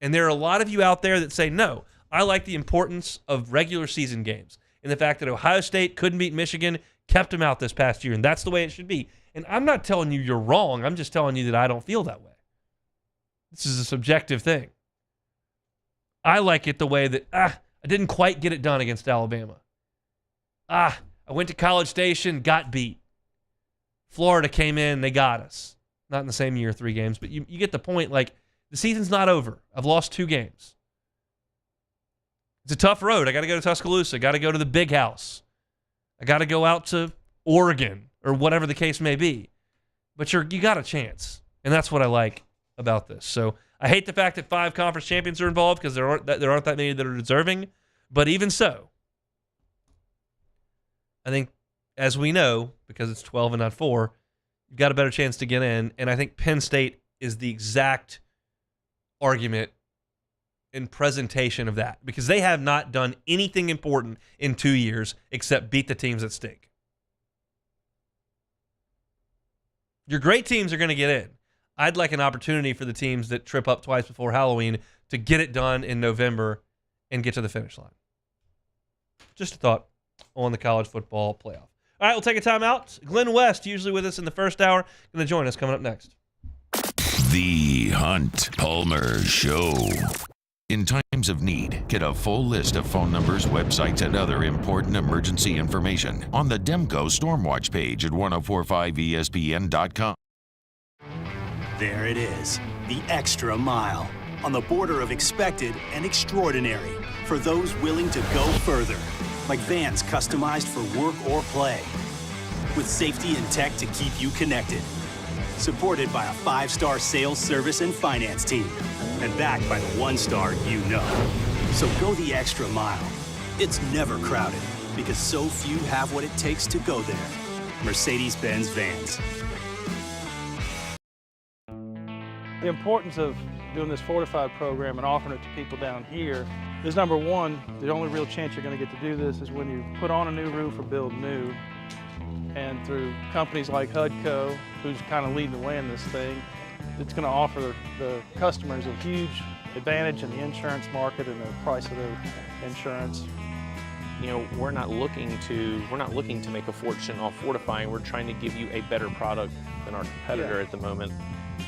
And there are a lot of you out there that say, no, I like the importance of regular season games and the fact that Ohio State couldn't beat Michigan, kept them out this past year, and that's the way it should be. And I'm not telling you you're wrong. I'm just telling you that I don't feel that way. This is a subjective thing. I like it the way that, I didn't quite get it done against Alabama. I went to College Station, got beat. Florida came in, they got us. Not in the same year, 3 games, but you get the point. Like, the season's not over. I've lost 2 games. It's a tough road. I got to go to Tuscaloosa. I got to go to the big house. I got to go out to Oregon or whatever the case may be. But you got a chance, and that's what I like about this. So I hate the fact that 5 conference champions are involved, because there aren't that many that are deserving. But even so, I think, as we know, because it's 12 and not 4, you've got a better chance to get in. And I think Penn State is the exact argument and presentation of that, because they have not done anything important in 2 years except beat the teams at stake. Your great teams are going to get in. I'd like an opportunity for the teams that trip up twice before Halloween to get it done in November and get to the finish line. Just a thought on the college football playoff. All right, we'll take a timeout. Glenn West, usually with us in the first hour, going to join us coming up next. The Hunt Palmer Show. In times of need, get a full list of phone numbers, websites, and other important emergency information on the Demco Stormwatch page at 1045ESPN.com. There it is, the extra mile, on the border of expected and extraordinary, for those willing to go further, like vans customized for work or play, with safety and tech to keep you connected, supported by a 5-star sales, service, and finance team, and backed by the 1-star you know. So go the extra mile. It's never crowded, because so few have what it takes to go there. Mercedes-Benz Vans. The importance of doing this fortified program and offering it to people down here is, number one, the only real chance you're going to get to do this is when you put on a new roof or build new. And through companies like HUDCO, who's kind of leading the way in this thing, it's going to offer the customers a huge advantage in the insurance market and the price of their insurance. You know, we're not looking to make a fortune off fortifying. We're trying to give you a better product than our competitor at the moment.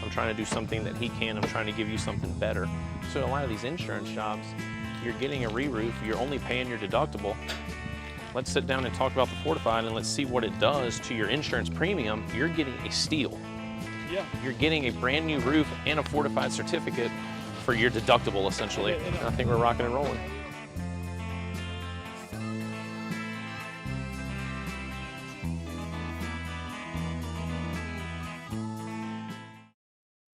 I'm trying to do something that he can. I'm trying to give you something better. So a lot of these insurance jobs, you're getting a re-roof, you're only paying your deductible. Let's sit down and talk about the fortified and let's see what it does to your insurance premium. You're getting a steal. Yeah. You're getting a brand new roof and a fortified certificate for your deductible, essentially. And I think we're rocking and rolling.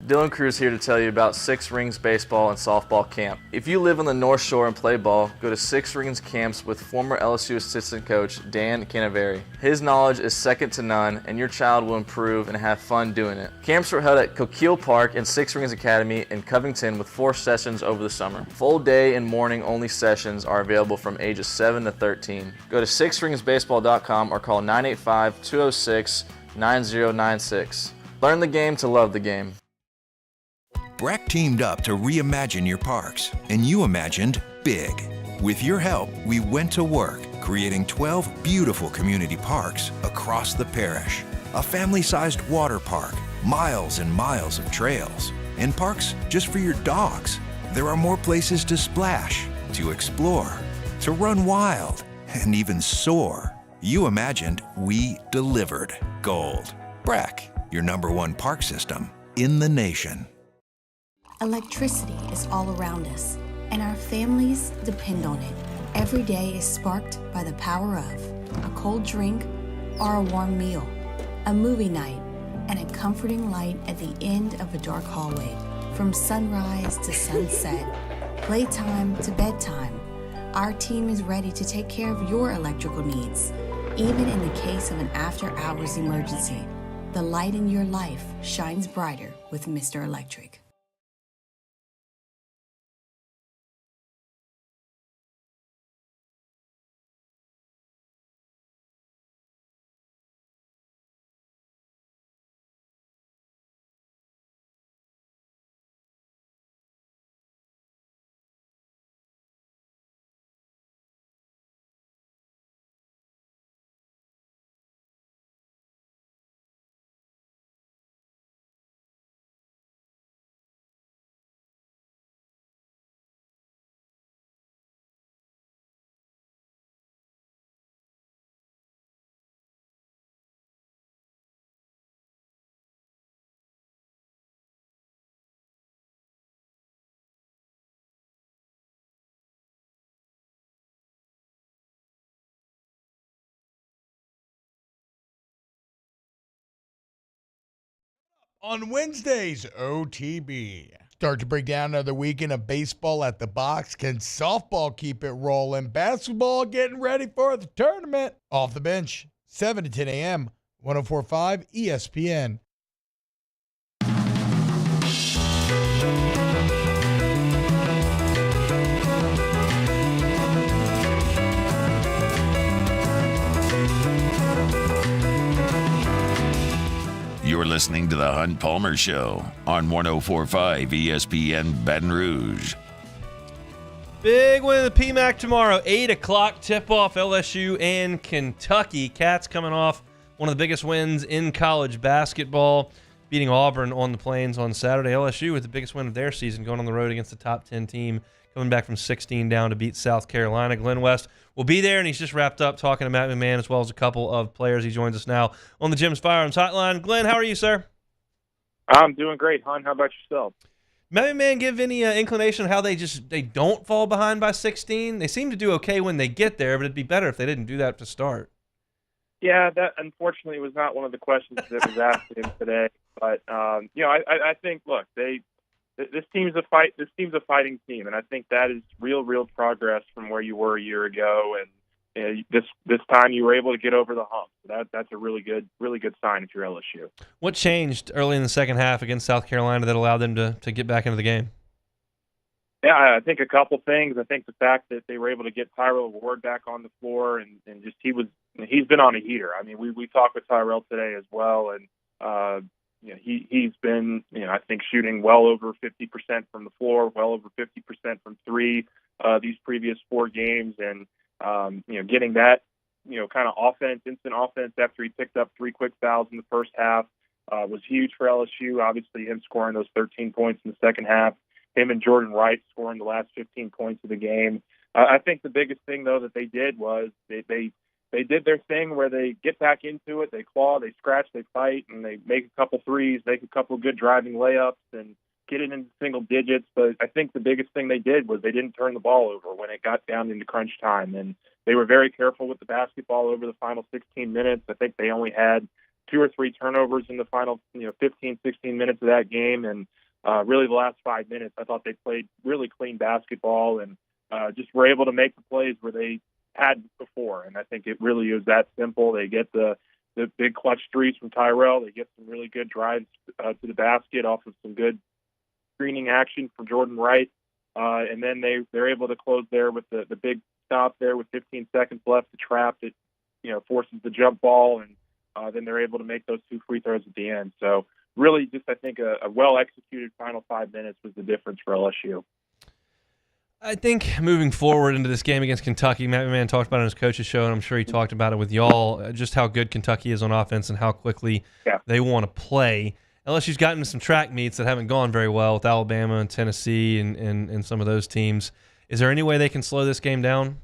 Dylan Cruz here to tell you about Six Rings Baseball and Softball Camp. If you live on the North Shore and play ball, go to Six Rings Camps with former LSU assistant coach Dan Canaveri. His knowledge is second to none, and your child will improve and have fun doing it. Camps were held at Coquille Park and Six Rings Academy in Covington with 4 sessions over the summer. Full day and morning only sessions are available from ages 7 to 13. Go to sixringsbaseball.com or call 985-206-9096. Learn the game to love the game. Breck teamed up to reimagine your parks, and you imagined big. With your help, we went to work, creating 12 beautiful community parks across the parish. A family-sized water park, miles and miles of trails, and parks just for your dogs. There are more places to splash, to explore, to run wild, and even soar. You imagined, we delivered. Gold. Breck, your #1 park system in the nation. Electricity is all around us, and our families depend on it. Every day is sparked by the power of a cold drink or a warm meal, a movie night, and a comforting light at the end of a dark hallway. From sunrise to sunset, playtime to bedtime, our team is ready to take care of your electrical needs. Even in the case of an after-hours emergency, the light in your life shines brighter with Mr. Electric. On Wednesday's OTB. Start to break down another weekend of baseball at the box. Can softball keep it rolling? Basketball getting ready for the tournament. Off the bench, 7 to 10 a.m., 104.5 ESPN. You're listening to The Hunt Palmer Show on 104.5 ESPN Baton Rouge. Big win in the PMAC tomorrow. 8 o'clock tip-off, LSU and Kentucky. Cats coming off one of the biggest wins in college basketball, beating Auburn on the Plains on Saturday. LSU with the biggest win of their season, going on the road against the top 10 team, coming back from 16 down to beat South Carolina. Glenn West will be there, and he's just wrapped up talking to Matt McMahon as well as a couple of players. He joins us now on the Jim's Firearms Hotline. Glenn, how are you, sir? I'm doing great, hon. How about yourself? Matt McMahon give any inclination of how they don't fall behind by 16? They seem to do okay when they get there, but it'd be better if they didn't do that to start. Yeah, that unfortunately was not one of the questions that was asked of him today. But I think, look, this team's a fight. This team's a fighting team, and I think that is real progress from where you were a year ago. And this time you were able to get over the hump. So that's a really good sign if you're LSU. What changed early in the second half against South Carolina that allowed them to get back into the game? Yeah, I think a couple things. I think the fact that they were able to get Tyrell Ward back on the floor, and just he's been on a heater. I mean, we talked with Tyrell today as well, and he's been I think shooting well over 50% from the floor, well over 50% from three these previous 4 games, and getting that kind of offense, instant offense after he picked up 3 quick fouls in the first half was huge for LSU. Obviously, him scoring those 13 points in the second half. Him and Jordan Wright scoring the last 15 points of the game. I think the biggest thing, though, that they did was they did their thing where they get back into it, they claw, they scratch, they fight, and they make a couple threes, make a couple good driving layups, and get it into single digits. But I think the biggest thing they did was they didn't turn the ball over when it got down into crunch time. And they were very careful with the basketball over the final 16 minutes. I think they only had 2 or 3 turnovers in the final 15, 16 minutes of that game. And really the last 5 minutes, I thought they played really clean basketball and just were able to make the plays where they had before. And I think it really is that simple. They get the big clutch threes from Tyrell. They get some really good drives to the basket off of some good screening action from Jordan Wright. And then they're able to close there with the big stop there with 15 seconds left to trap it, forces the jump ball. And then they're able to make those 2 free throws at the end. So really just, I think, a well-executed final 5 minutes was the difference for LSU. I think moving forward into this game against Kentucky, Matt McMahon talked about it on his coach's show, and I'm sure he talked about it with y'all, just how good Kentucky is on offense and how quickly they want to play. LSU's gotten into some track meets that haven't gone very well with Alabama and Tennessee and some of those teams. Is there any way they can slow this game down?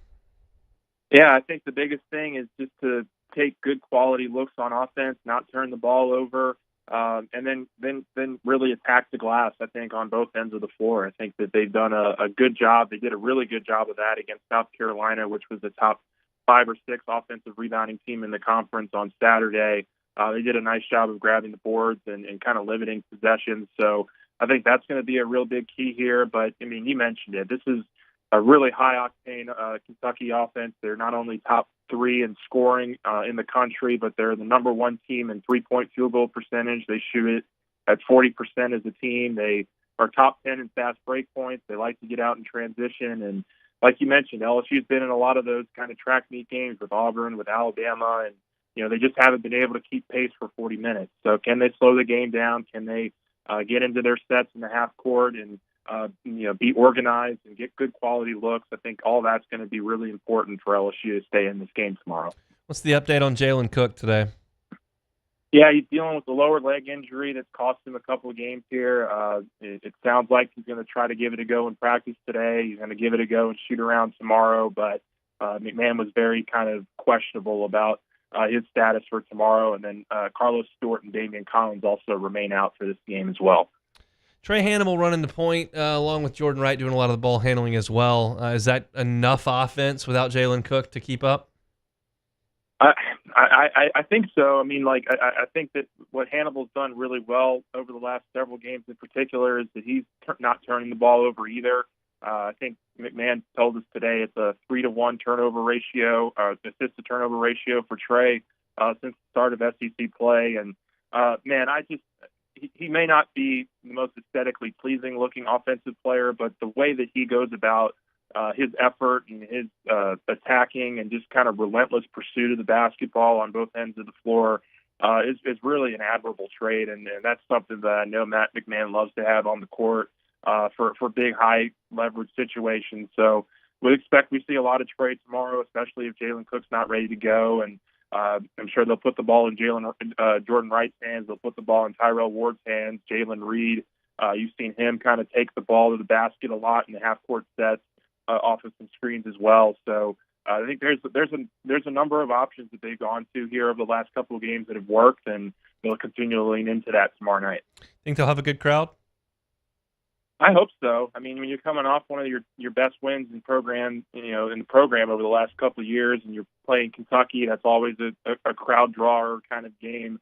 Yeah, I think the biggest thing is just to take good quality looks on offense, not turn the ball over, and then really attack the glass, I think, on both ends of the floor. I think that they've done a good job. They did a really good job of that against South Carolina, which was the top 5 or 6 offensive rebounding team in the conference on Saturday. They did a nice job of grabbing the boards and kind of limiting possessions. So I think that's going to be a real big key here. But, I mean, you mentioned it. This is a really high-octane Kentucky offense. They're not only top 3 in scoring in the country, but they're the number 1 team in three-point field goal percentage. They shoot it at 40% as a team. They are top 10 in fast break points. They like to get out in transition. And like you mentioned, LSU's been in a lot of those kind of track meet games with Auburn, with Alabama, and they just haven't been able to keep pace for 40 minutes. So can they slow the game down? Can they get into their sets in the half court and be organized and get good quality looks? I think all that's going to be really important for LSU to stay in this game tomorrow. What's the update on Jalen Cook today? Yeah, he's dealing with a lower leg injury that's cost him a couple of games here. It sounds like he's going to try to give it a go in practice today. He's going to give it a go and shoot around tomorrow. But McMahon was very kind of questionable about his status for tomorrow. And then Carlos Stewart and Damian Collins also remain out for this game as well. Trey Hannibal running the point, along with Jordan Wright doing a lot of the ball handling as well. Is that enough offense without Jalen Cook to keep up? I think so. I mean, I think that what Hannibal's done really well over the last several games in particular is that he's not turning the ball over either. I think McMahon told us today it's a 3-to-1 turnover ratio, assist to turnover ratio for Trey since the start of SEC play. And he may not be the most aesthetically pleasing looking offensive player, but the way that he goes about his effort and his attacking and just kind of relentless pursuit of the basketball on both ends of the floor is really an admirable trade, and that's something that I know Matt McMahon loves to have on the court for big, high leverage situations. So we expect we see a lot of trades tomorrow, especially if Jalen Cook's not ready to go, and I'm sure they'll put the ball in Jordan Wright's hands. They'll put the ball in Tyrell Ward's hands. Jalen Reed, you've seen him kind of take the ball to the basket a lot in the half-court sets off of some screens as well. So I think there's a number of options that they've gone to here over the last couple of games that have worked, and they'll continue to lean into that tomorrow night. Think they'll have a good crowd? I hope so. I mean, when you're coming off one of your best wins in the program over the last couple of years, and you're playing Kentucky, that's always a crowd drawer kind of game.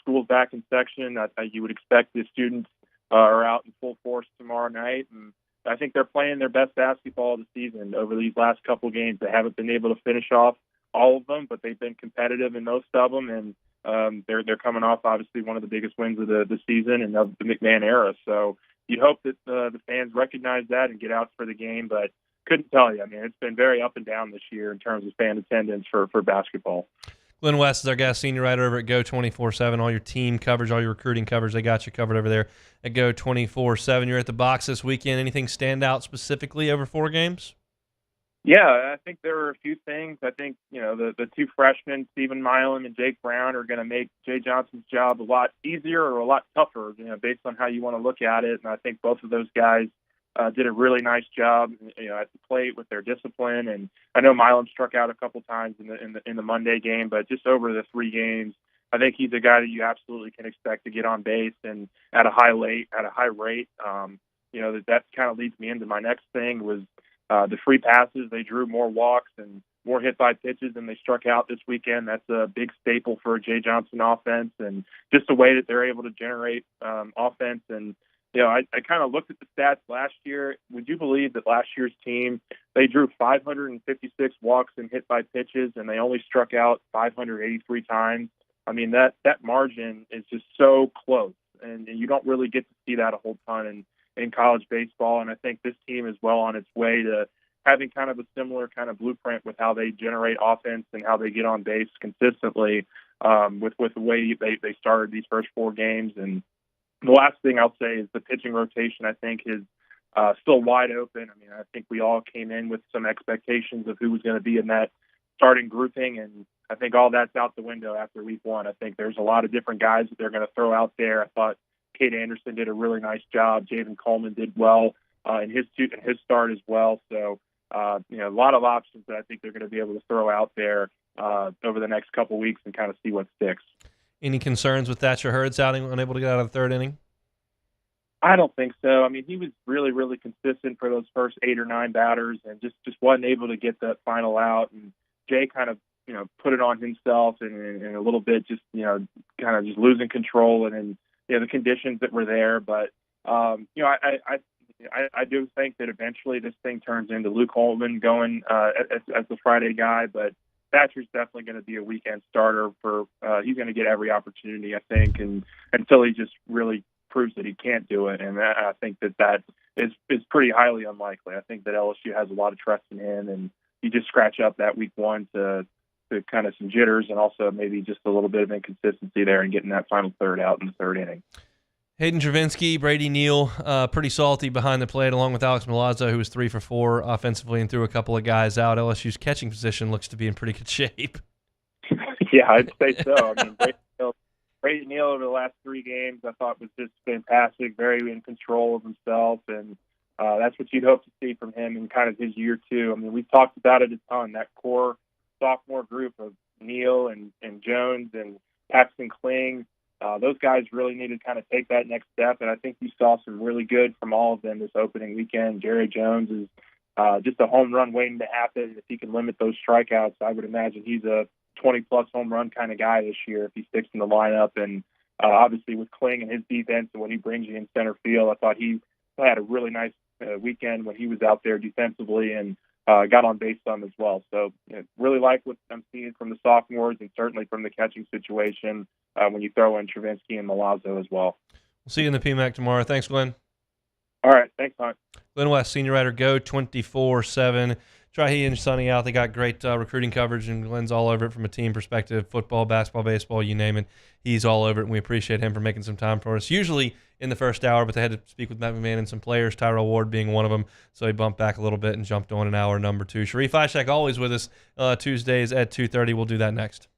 School's back in section. You would expect the students are out in full force tomorrow night, and I think they're playing their best basketball of the season over these last couple of games. They haven't been able to finish off all of them, but they've been competitive in most of them, and they're coming off obviously one of the biggest wins of the season and of the McMahon era. So you'd hope that the fans recognize that and get out for the game, but couldn't tell you. I mean, it's been very up and down this year in terms of fan attendance for basketball. Glenn West is our guest, senior writer over at Go 24/7. All your team coverage, all your recruiting coverage, they got you covered over there at Go 24/7. You're at the box this weekend. Anything stand out specifically over 4 games? Yeah, I think there were a few things. I think, the two freshmen, Stephen Milam and Jake Brown, are going to make Jay Johnson's job a lot easier or a lot tougher, based on how you want to look at it. And I think both of those guys did a really nice job, at the plate with their discipline. And I know Milam struck out a couple times in the Monday game, but just over the 3 games, I think he's a guy that you absolutely can expect to get on base and at a high rate. That kind of leads me into my next thing was the free passes. They drew more walks and more hit by pitches than they struck out this weekend. That's a big staple for a Jay Johnson offense, and just the way that they're able to generate offense. And I kind of looked at the stats last year. Would you believe that last year's team, they drew 556 walks and hit by pitches, and they only struck out 583 times? I mean, that margin is just so close, and you don't really get to see that a whole ton in college baseball. And I think this team is well on its way to having kind of a similar kind of blueprint with how they generate offense and how they get on base consistently with the way they started these first 4 games. And the last thing I'll say is the pitching rotation, I think, is still wide open. I mean, I think we all came in with some expectations of who was going to be in that starting grouping, and I think all that's out the window after week 1. I think there's a lot of different guys that they're going to throw out there. I thought Cade Anderson did a really nice job. Jaden Coleman did well in his start as well. So, a lot of options that I think they're going to be able to throw out there over the next couple weeks and kind of see what sticks. Any concerns with Thatcher Hurd's outing, unable to get out of the 3rd inning? I don't think so. I mean, he was really, really consistent for those first 8 or 9 batters and just wasn't able to get that final out. And Jay kind of, put it on himself and a little bit just, kind of just losing control and the conditions that were there. But, I do think that eventually this thing turns into Luke Holman going as the Friday guy, but Thatcher's definitely going to be a weekend starter he's going to get every opportunity, I think, and until he just really proves that he can't do it. And I think that is pretty highly unlikely. I think that LSU has a lot of trust in him, and you just scratch up that week 1 to kind of some jitters and also maybe just a little bit of inconsistency there and getting that final third out in the 3rd inning. Hayden Travinski, Brady Neal, pretty salty behind the plate, along with Alex Milazzo, who was 3 for 4 offensively and threw a couple of guys out. LSU's catching position looks to be in pretty good shape. Yeah, I'd say so. I mean, Brady Neal over the last 3 games I thought was just fantastic, very in control of himself, and that's what you'd hope to see from him in kind of his year 2. I mean, we've talked about it a ton, that core sophomore group of Neal and Jones and Paxton Kling. Those guys really need to kind of take that next step, and I think you saw some really good from all of them this opening weekend. Jerry Jones is just a home run waiting to happen. If he can limit those strikeouts, I would imagine he's a 20-plus home run kind of guy this year if he sticks in the lineup. And obviously with Kling and his defense and what he brings you in center field, I thought he had a really nice weekend when he was out there defensively and got on base some as well. So really like what I'm seeing from the sophomores and certainly from the catching situation when you throw in Travinski and Milazzo as well. We'll see you in the PMAC tomorrow. Thanks, Glenn. All right. Thanks, Hunt. Glenn West, senior writer, Go 24/7. try he and Sonny out. They got great recruiting coverage, and Glenn's all over it from a team perspective, football, basketball, baseball, you name it. He's all over it, and we appreciate him for making some time for us, usually in the first hour, but they had to speak with Matt McMahon and some players, Tyrell Ward being one of them, so he bumped back a little bit and jumped on in hour number 2. Sharif Ishak always with us Tuesdays at 2:30. We'll do that next.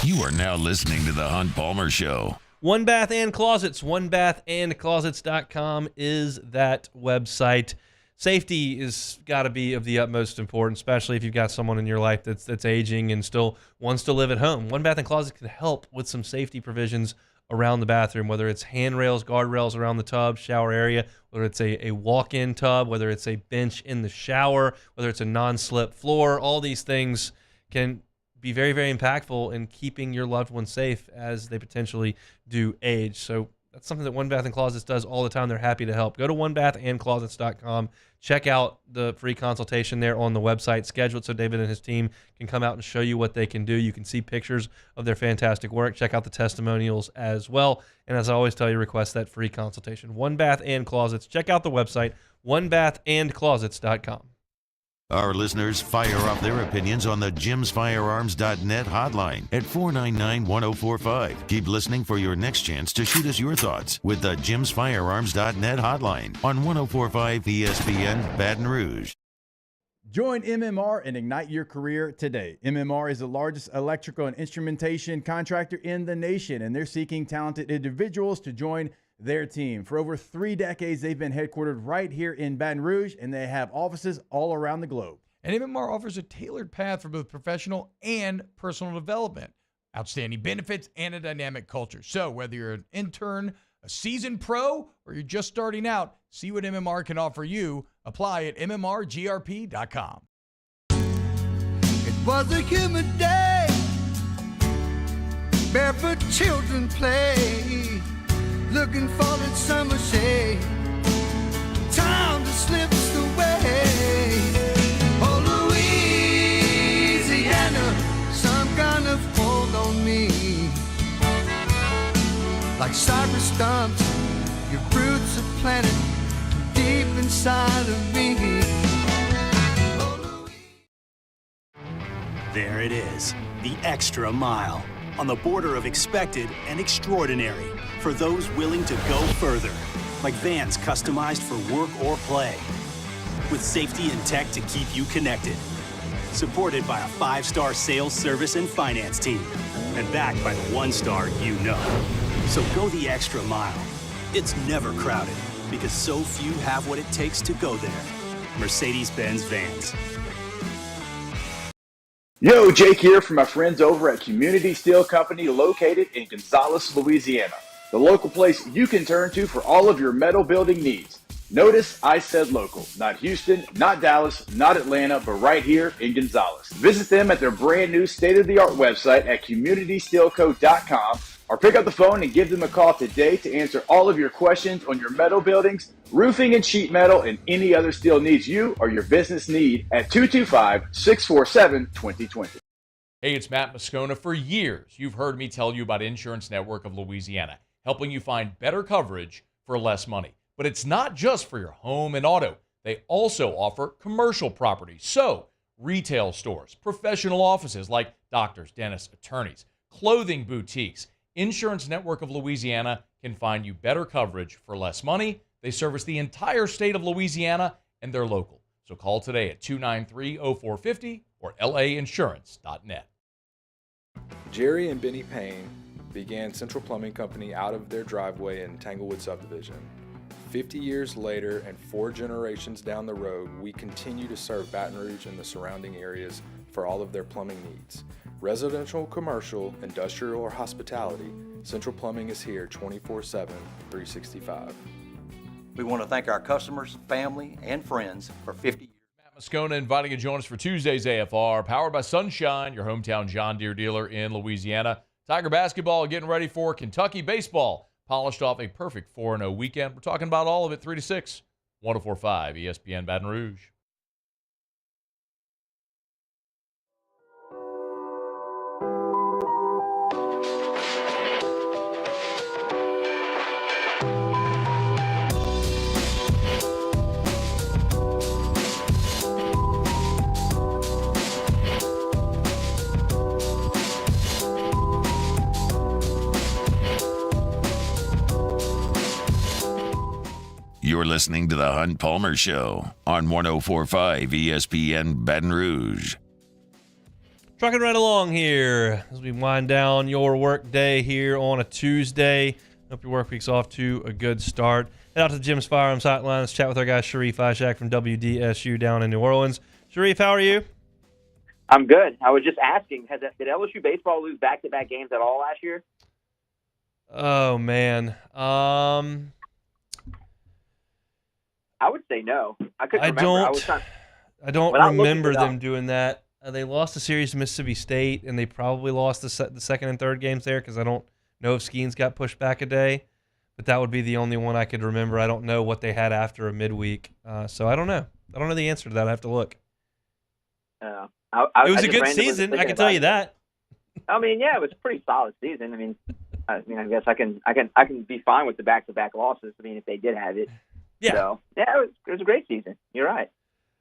You are now listening to The Hunt Palmer Show. One Bath and Closets, onebathandclosets.com is that website. Safety is got to be of the utmost importance, especially if you've got someone in your life that's aging and still wants to live at home. One Bath and Closet can help with some safety provisions around the bathroom, whether it's handrails, guardrails around the tub, shower area, whether it's a walk-in tub, whether it's a bench in the shower, whether it's a non-slip floor. All these things can be very, very impactful in keeping your loved ones safe as they potentially do age. So that's something that One Bath and Closets does all the time. They're happy to help. Go to onebathandclosets.com. Check out the free consultation there on the website. Schedule it so David and his team can come out and show you what they can do. You can see pictures of their fantastic work. Check out the testimonials as well. And as I always tell you, request that free consultation. One Bath and Closets. Check out the website, onebathandclosets.com. Our listeners fire off their opinions on the jimsfirearms.net hotline at 499-1045. Keep listening for your next chance to shoot us your thoughts with the jimsfirearms.net hotline on 1045 ESPN Baton Rouge. Join MMR and ignite your career today. MMR is the largest electrical and instrumentation contractor in the nation, and they're seeking talented individuals to join their team. For over 3 decades, they've been headquartered right here in Baton Rouge, and they have offices all around the globe. And MMR offers a tailored path for both professional and personal development, outstanding benefits, and a dynamic culture. So whether you're an intern, a seasoned pro, or you're just starting out, see what MMR can offer you. Apply at mmrgrp.com. It was a humid day, barefoot children play, looking for that summer shade. Time just slips away. Oh, Louisiana, some kind of hold on me. Like cypress stumps, your roots are planted deep inside of me. There it is, the extra mile, on the border of expected and extraordinary, for those willing to go further, like vans customized for work or play, with safety and tech to keep you connected, supported by a 5-star sales, service, and finance team, and backed by the 1-star you know. So go the extra mile. It's never crowded, because so few have what it takes to go there. Mercedes-Benz Vans. Yo, Jake here from my friends over at Community Steel Company located in Gonzales, Louisiana. The local place you can turn to for all of your metal building needs. Notice I said local, not Houston, not Dallas, not Atlanta, but right here in Gonzales. Visit them at their brand new state-of-the-art website at communitysteelco.com or pick up the phone and give them a call today to answer all of your questions on your metal buildings, roofing and sheet metal, and any other steel needs you or your business need at 225-647-2020. Hey, it's Matt Moscona. For years, you've heard me tell you about Insurance Network of Louisiana, helping you find better coverage for less money. But it's not just for your home and auto. They also offer commercial property. So, retail stores, professional offices like doctors, dentists, attorneys, clothing boutiques. Insurance Network of Louisiana can find you better coverage for less money. They service the entire state of Louisiana, and they're local. So call today at 293-0450 or lainsurance.net. Jerry and Benny Payne began Central Plumbing Company out of their driveway in Tanglewood subdivision. 50 years later and 4 generations down the road, we continue to serve Baton Rouge and the surrounding areas for all of their plumbing needs. Residential, commercial, industrial, or hospitality, Central Plumbing is here 24/7, 365. We want to thank our customers, family, and friends for 50 years. Matt Moscona inviting you to join us for Tuesday's AFR, powered by Sunshine, your hometown John Deere dealer in Louisiana. Tiger basketball getting ready for Kentucky baseball. Polished off a perfect 4-0 weekend. We're talking about all of it 3 to 6. 104.5 ESPN Baton Rouge. You're listening to the Hunt Palmer Show on 104.5 ESPN Baton Rouge. Trucking right along here as we wind down your work day here on a Tuesday. Hope your work week's off to a good start. Head out to the Jim's Firearms Hotline. Let's chat with our guy Sharif Ishak from WDSU down in New Orleans. Sharif, how are you? I'm good. I was just asking, did LSU baseball lose back-to-back games at all last year? Oh, man. I would say no. I couldn't remember. I don't remember them doing that. They lost a series to Mississippi State, and they probably lost the second and third games there because I don't know if Skeens got pushed back a day. But that would be the only one I could remember. I don't know what they had after a midweek. So I don't know. I don't know the answer to that. I have to look. It was a good season. I can tell you that. I mean, yeah, it was a pretty solid season. I mean, I guess I can be fine with the back-to-back losses. I mean, if they did have it. Yeah. So, yeah, it was a great season. You're right.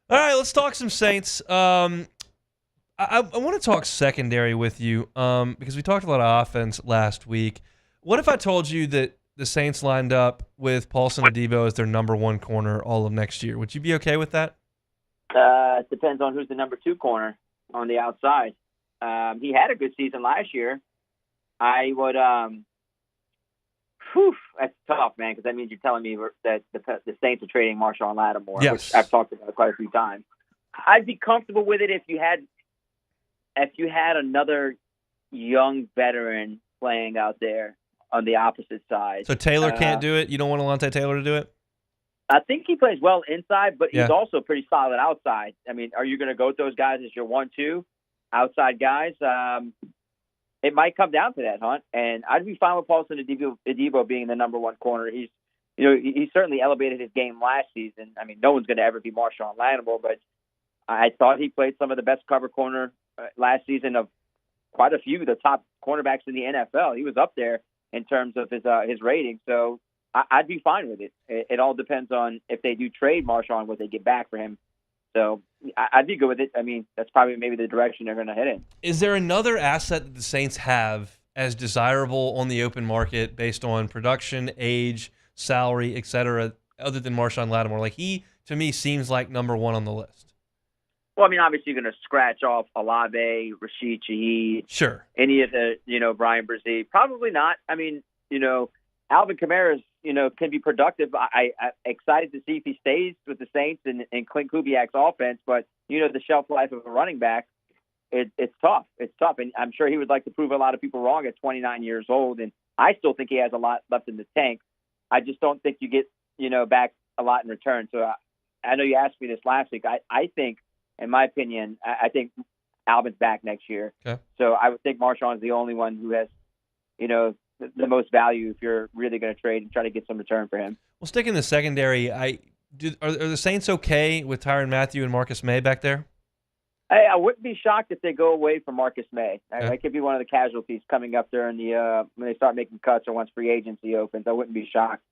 All right, let's talk some Saints. I want to talk secondary with you because we talked a lot of offense last week. What if I told you that the Saints lined up with Paulson Adebo as their number one corner all of next year? Would you be okay with that? It depends on who's the number two corner on the outside. He had a good season last year. I would that's tough, man, because that means you're telling me that the Saints are trading Marshawn Lattimore, which I've talked about quite a few times. I'd be comfortable with it if you had another young veteran playing out there on the opposite side. So Taylor can't do it? You don't want Alontae Taylor to do it? I think he plays well inside, but he's also pretty solid outside. I mean, are you going to go with those guys as your 1-2 outside guys? It might come down to that, Hunt. And I'd be fine with Paulson Adebo being the number one corner. He certainly elevated his game last season. I mean, no one's going to ever be Marshawn Lattimore, but I thought he played some of the best cover corner last season of quite a few of the top cornerbacks in the NFL. He was up there in terms of his rating. So I'd be fine with it. It all depends on if they do trade Marshawn, what they get back for him. So I'd be good with it. I mean, that's probably maybe the direction they're going to head in. Is there another asset that the Saints have as desirable on the open market based on production, age, salary, et cetera, other than Marshawn Lattimore? Like, he, to me, seems like number one on the list. Well, I mean, obviously you're going to scratch off Olave, Rashid Shaheed. Sure. Any of the, Brian Brzee. Probably not. I mean, Alvin Kamara's, can be productive. I'm excited to see if he stays with the Saints and Clint Kubiak's offense. But, the shelf life of a running back, it's tough. It's tough. And I'm sure he would like to prove a lot of people wrong at 29 years old. And I still think he has a lot left in the tank. I just don't think you get, back a lot in return. So I know you asked me this last week. I think, in my opinion, I think Alvin's back next year. Okay. So I would think Marshawn's the only one who has, the most value if you're really going to trade and try to get some return for him. Well, sticking in the secondary, are the Saints okay with Tyrann Mathieu and Marcus May back there? I wouldn't be shocked if they go away from Marcus May. That could be one of the casualties coming up there in the when they start making cuts or once free agency opens. I wouldn't be shocked.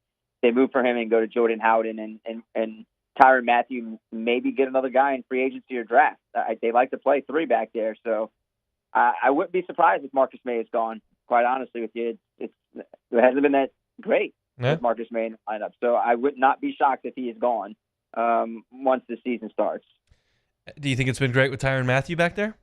They move for him and go to Jordan Howden and Tyrann Mathieu, maybe get another guy in free agency or draft. They like to play three back there, so I wouldn't be surprised if Marcus May is gone. Quite honestly with you, it hasn't been that great with Marcus May in the lineup. So I would not be shocked if he is gone once the season starts. Do you think it's been great with Tyrann Mathieu back there?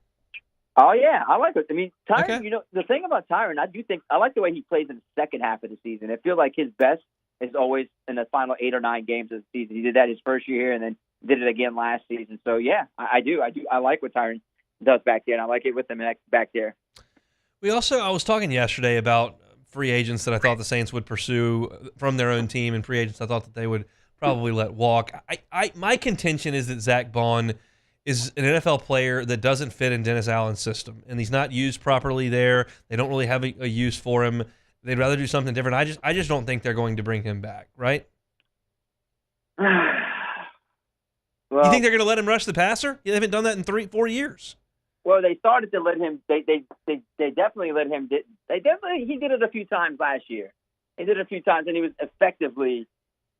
Oh, yeah. I like it. I mean, Tyrann, the thing about Tyrann, I like the way he plays in the second half of the season. I feel like his best is always in the final 8 or 9 games of the season. He did that his first year here and then did it again last season. So, yeah, I do. I like what Tyrann does back there, and I like it with him back there. I was talking yesterday about free agents that I thought the Saints would pursue from their own team and free agents I thought that they would probably let walk. My contention is that Zach Bond is an NFL player that doesn't fit in Dennis Allen's system, and he's not used properly there. They don't really have a use for him. They'd rather do something different. I just don't think they're going to bring him back, right? Well, you think they're going to let him rush the passer? They haven't done that in 3-4 years. Well, they started to let him. They definitely let him. He did it a few times last year. He did it a few times, and he was effectively.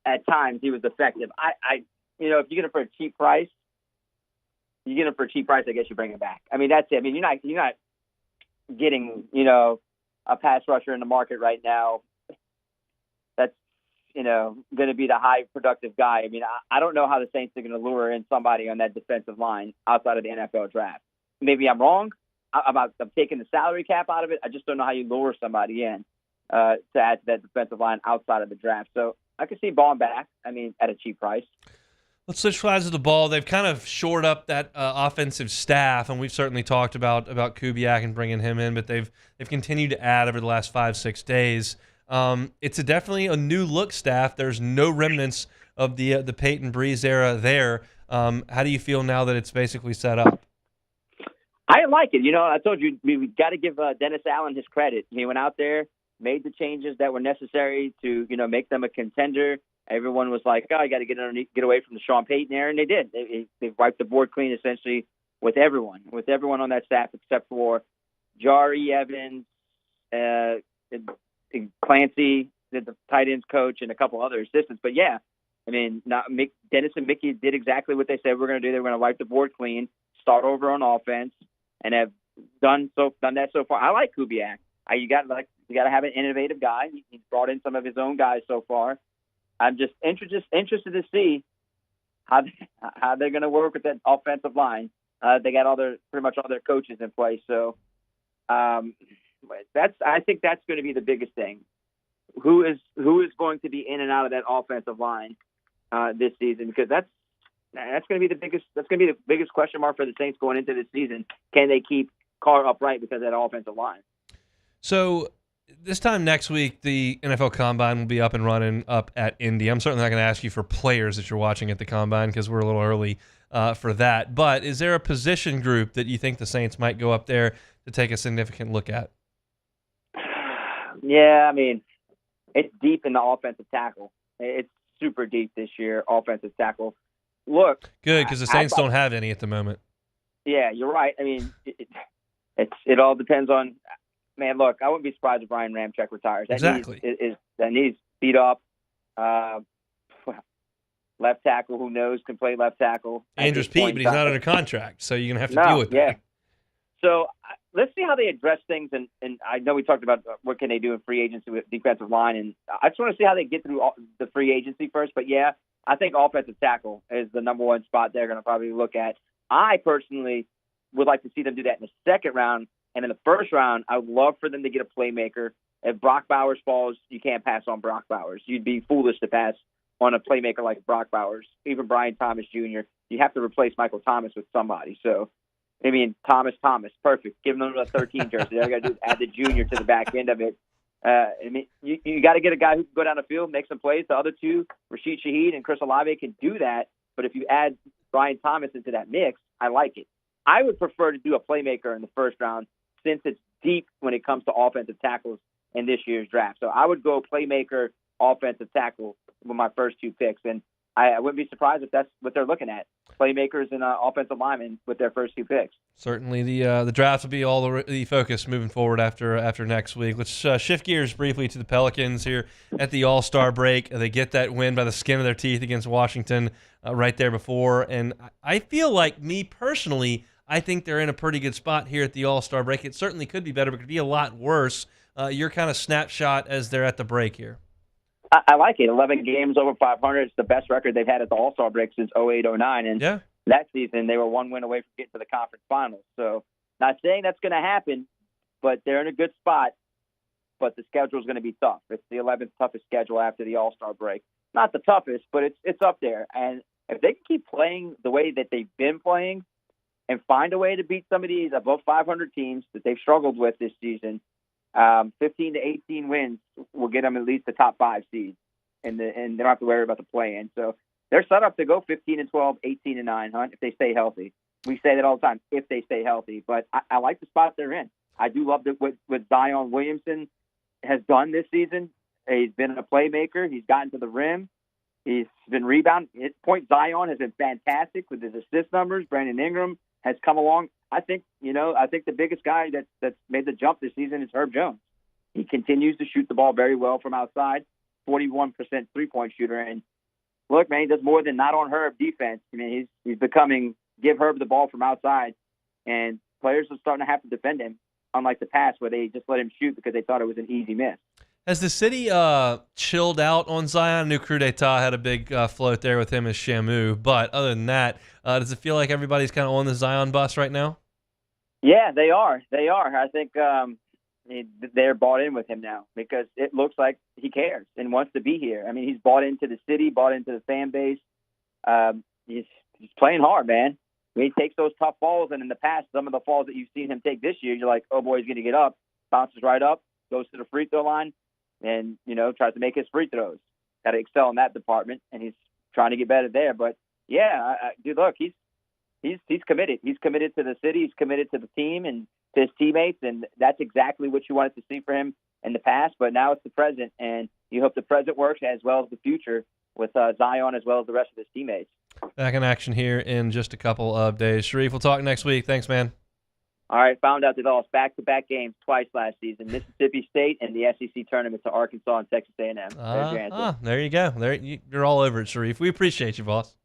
At times, he was effective. If you get him for a cheap price, I guess you bring him back. I mean, that's it. I mean, you're not getting a pass rusher in the market right now. That's going to be the high productive guy. I mean, I don't know how the Saints are going to lure in somebody on that defensive line outside of the NFL draft. Maybe I'm wrong. I'm taking the salary cap out of it. I just don't know how you lure somebody in to add to that defensive line outside of the draft. So I can see Bond back. I mean, at a cheap price. Let's switch sides of the ball. They've kind of shored up that offensive staff, and we've certainly talked about Kubiak and bringing him in, but they've continued to add over the last 5-6 days. It's definitely a new look staff. There's no remnants of the Peyton Breeze era there. How do you feel now that it's basically set up? I like it. I told you we got to give Dennis Allen his credit. He went out there, made the changes that were necessary to make them a contender. Everyone was like, "Oh, you got to get away from the Sean Payton era," and they did. They wiped the board clean essentially with everyone on that staff except for Jari Evans, Clancy, the tight ends coach, and a couple other assistants. But yeah, I mean, Dennis and Mickey did exactly what they said we're going to do. They were going to wipe the board clean, start over on offense, and have done that so far. I like Kubiak. You got to have an innovative guy. He's brought in some of his own guys so far. I'm just interested to see how they're going to work with that offensive line. They got pretty much all their coaches in place. So I think that's going to be the biggest thing. Who is going to be in and out of that offensive line this season? Because that's going to be the biggest question mark for the Saints going into this season. Can they keep Carr upright because of that offensive line? So this time next week, the NFL Combine will be up and running up at Indy. I'm certainly not going to ask you for players that you're watching at the Combine because we're a little early for that. But is there a position group that you think the Saints might go up there to take a significant look at? Yeah, I mean, it's deep in the offensive tackle. It's super deep this year, offensive tackle. Look. Good, because the Saints don't have any at the moment. Yeah, you're right. I mean, it all depends on – man, look, I wouldn't be surprised if Ryan Ramczyk retires. Exactly. That knee's beat up. Left tackle, who knows, can play left tackle. Andrews Pete, but he's not under contract, so you're going to have to deal with that. So let's see how they address things. And I know we talked about what can they do in free agency with defensive line, and I just want to see how they get through the free agency first. But, yeah, I think offensive tackle is the number one spot they're going to probably look at. I personally would like to see them do that in the second round. And in the first round, I would love for them to get a playmaker. If Brock Bowers falls, you can't pass on Brock Bowers. You'd be foolish to pass on a playmaker like Brock Bowers. Even Brian Thomas Jr., you have to replace Michael Thomas with somebody. So, I mean, Thomas, perfect. Give them a 13 jersey. All you got to do is add the junior to the back end of it. I mean, you got to get a guy who can go down the field, make some plays. The other two, Rashid Shaheed and Chris Olave, can do that. But if you add Brian Thomas into that mix, I like it. I would prefer to do a playmaker in the first round, since it's deep when it comes to offensive tackles in this year's draft. So I would go playmaker, offensive tackle with my first two picks. And I wouldn't be surprised if that's what they're looking at, playmakers and offensive linemen with their first two picks. Certainly the draft will be all the focus moving forward after next week. Let's shift gears briefly to the Pelicans here at the All-Star break. They get that win by the skin of their teeth against Washington right there before. And I feel like, me personally, I think they're in a pretty good spot here at the All-Star break. It certainly could be better, but it could be a lot worse. Your kind of snapshot as they're at the break here. I like it. 11 games over 500. It's the best record they've had at the All-Star break since 08-09. And that season, they were one win away from getting to the conference finals. So not saying that's going to happen, but they're in a good spot. But the schedule is going to be tough. It's the 11th toughest schedule after the All-Star break. Not the toughest, but it's up there. And if they can keep playing the way that they've been playing, and find a way to beat some of these above 500 teams that they've struggled with this season, 15 to 18 wins will get them at least the top 5 seeds, and they don't have to worry about the play-in. So they're set up to go 15-12, 18-9, Hunt, if they stay healthy. We say that all the time, if they stay healthy. But I like the spot they're in. I do love what Zion Williamson has done this season. He's been a playmaker. He's gotten to the rim. He's been rebounding. His point Zion has been fantastic with his assist numbers. Brandon Ingram has come along. I think the biggest guy that's made the jump this season is Herb Jones. He continues to shoot the ball very well from outside, 41% three-point shooter. And look, man, he does more than not on Herb defense. I mean, he's becoming give Herb the ball from outside, and players are starting to have to defend him, unlike the past where they just let him shoot because they thought it was an easy miss. Has the city chilled out on Zion? I knew Crew d'Etat had a big float there with him as Shamu, but other than that, does it feel like everybody's kind of on the Zion bus right now? Yeah, they are. I think they're bought in with him now because it looks like he cares and wants to be here. I mean, he's bought into the city, bought into the fan base. He's playing hard, man. He takes those tough falls, and in the past, some of the falls that you've seen him take this year, you're like, oh boy, he's going to get up, bounces right up, goes to the free throw line, and tries to make his free throws. Got to excel in that department, and he's trying to get better there. But yeah, dude, look, he's committed. He's committed to the city. He's committed to the team and to his teammates, and that's exactly what you wanted to see for him in the past. But now it's the present, and you hope the present works as well as the future with Zion as well as the rest of his teammates. Back in action here in just a couple of days. Sharif, we'll talk next week. Thanks, man. All right, found out they lost back-to-back games twice last season, Mississippi State and the SEC tournament to Arkansas and Texas A&M. There's your answer. There you go. You're all over it, Sharif. We appreciate you, boss.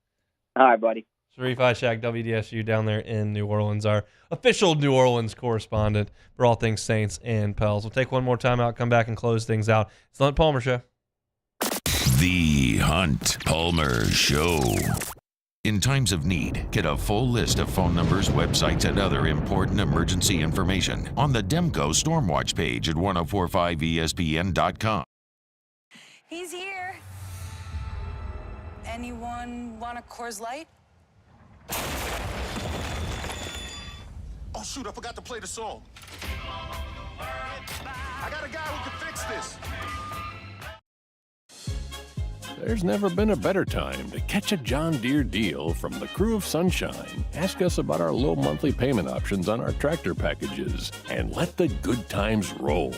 All right, buddy. Sharif Ishak, WDSU down there in New Orleans, our official New Orleans correspondent for all things Saints and Pels. We'll take one more time out, come back and close things out. It's the Hunt Palmer Show. The Hunt Palmer Show. In times of need, get a full list of phone numbers, websites, and other important emergency information on the Demco Stormwatch page at 1045ESPN.com. He's here. Anyone want a Coors Light? Oh, shoot, I forgot to play the song. I got a guy who can fix this. There's never been a better time to catch a John Deere deal from the crew of Sunshine. Ask us about our low monthly payment options on our tractor packages and let the good times roll.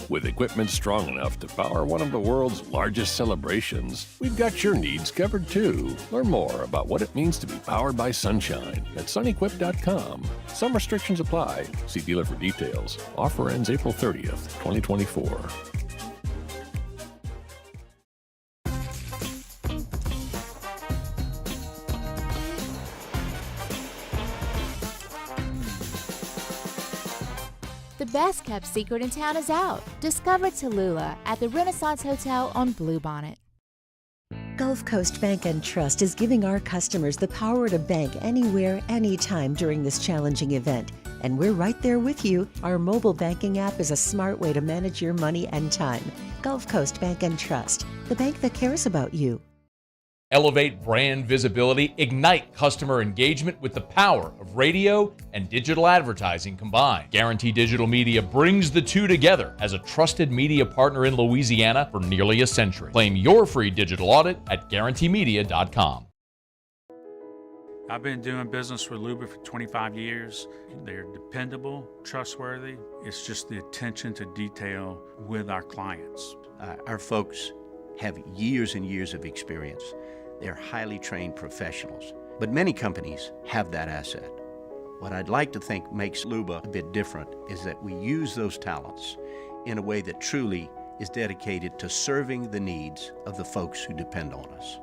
With equipment strong enough to power one of the world's largest celebrations, we've got your needs covered too. Learn more about what it means to be powered by Sunshine at sunequip.com. Some restrictions apply. See dealer for details. Offer ends April 30th, 2024. The best kept secret in town is out. Discover Tallulah at the Renaissance Hotel on Bluebonnet. Gulf Coast Bank & Trust is giving our customers the power to bank anywhere, anytime during this challenging event. And we're right there with you. Our mobile banking app is a smart way to manage your money and time. Gulf Coast Bank & Trust, the bank that cares about you. Elevate brand visibility, ignite customer engagement with the power of radio and digital advertising combined. Guarantee Digital Media brings the two together as a trusted media partner in Louisiana for nearly a century. Claim your free digital audit at guaranteemedia.com. I've been doing business with Luba for 25 years. They're dependable, trustworthy. It's just the attention to detail with our clients. Our folks have years and years of experience. They're highly trained professionals, but many companies have that asset. What I'd like to think makes Luba a bit different is that we use those talents in a way that truly is dedicated to serving the needs of the folks who depend on us.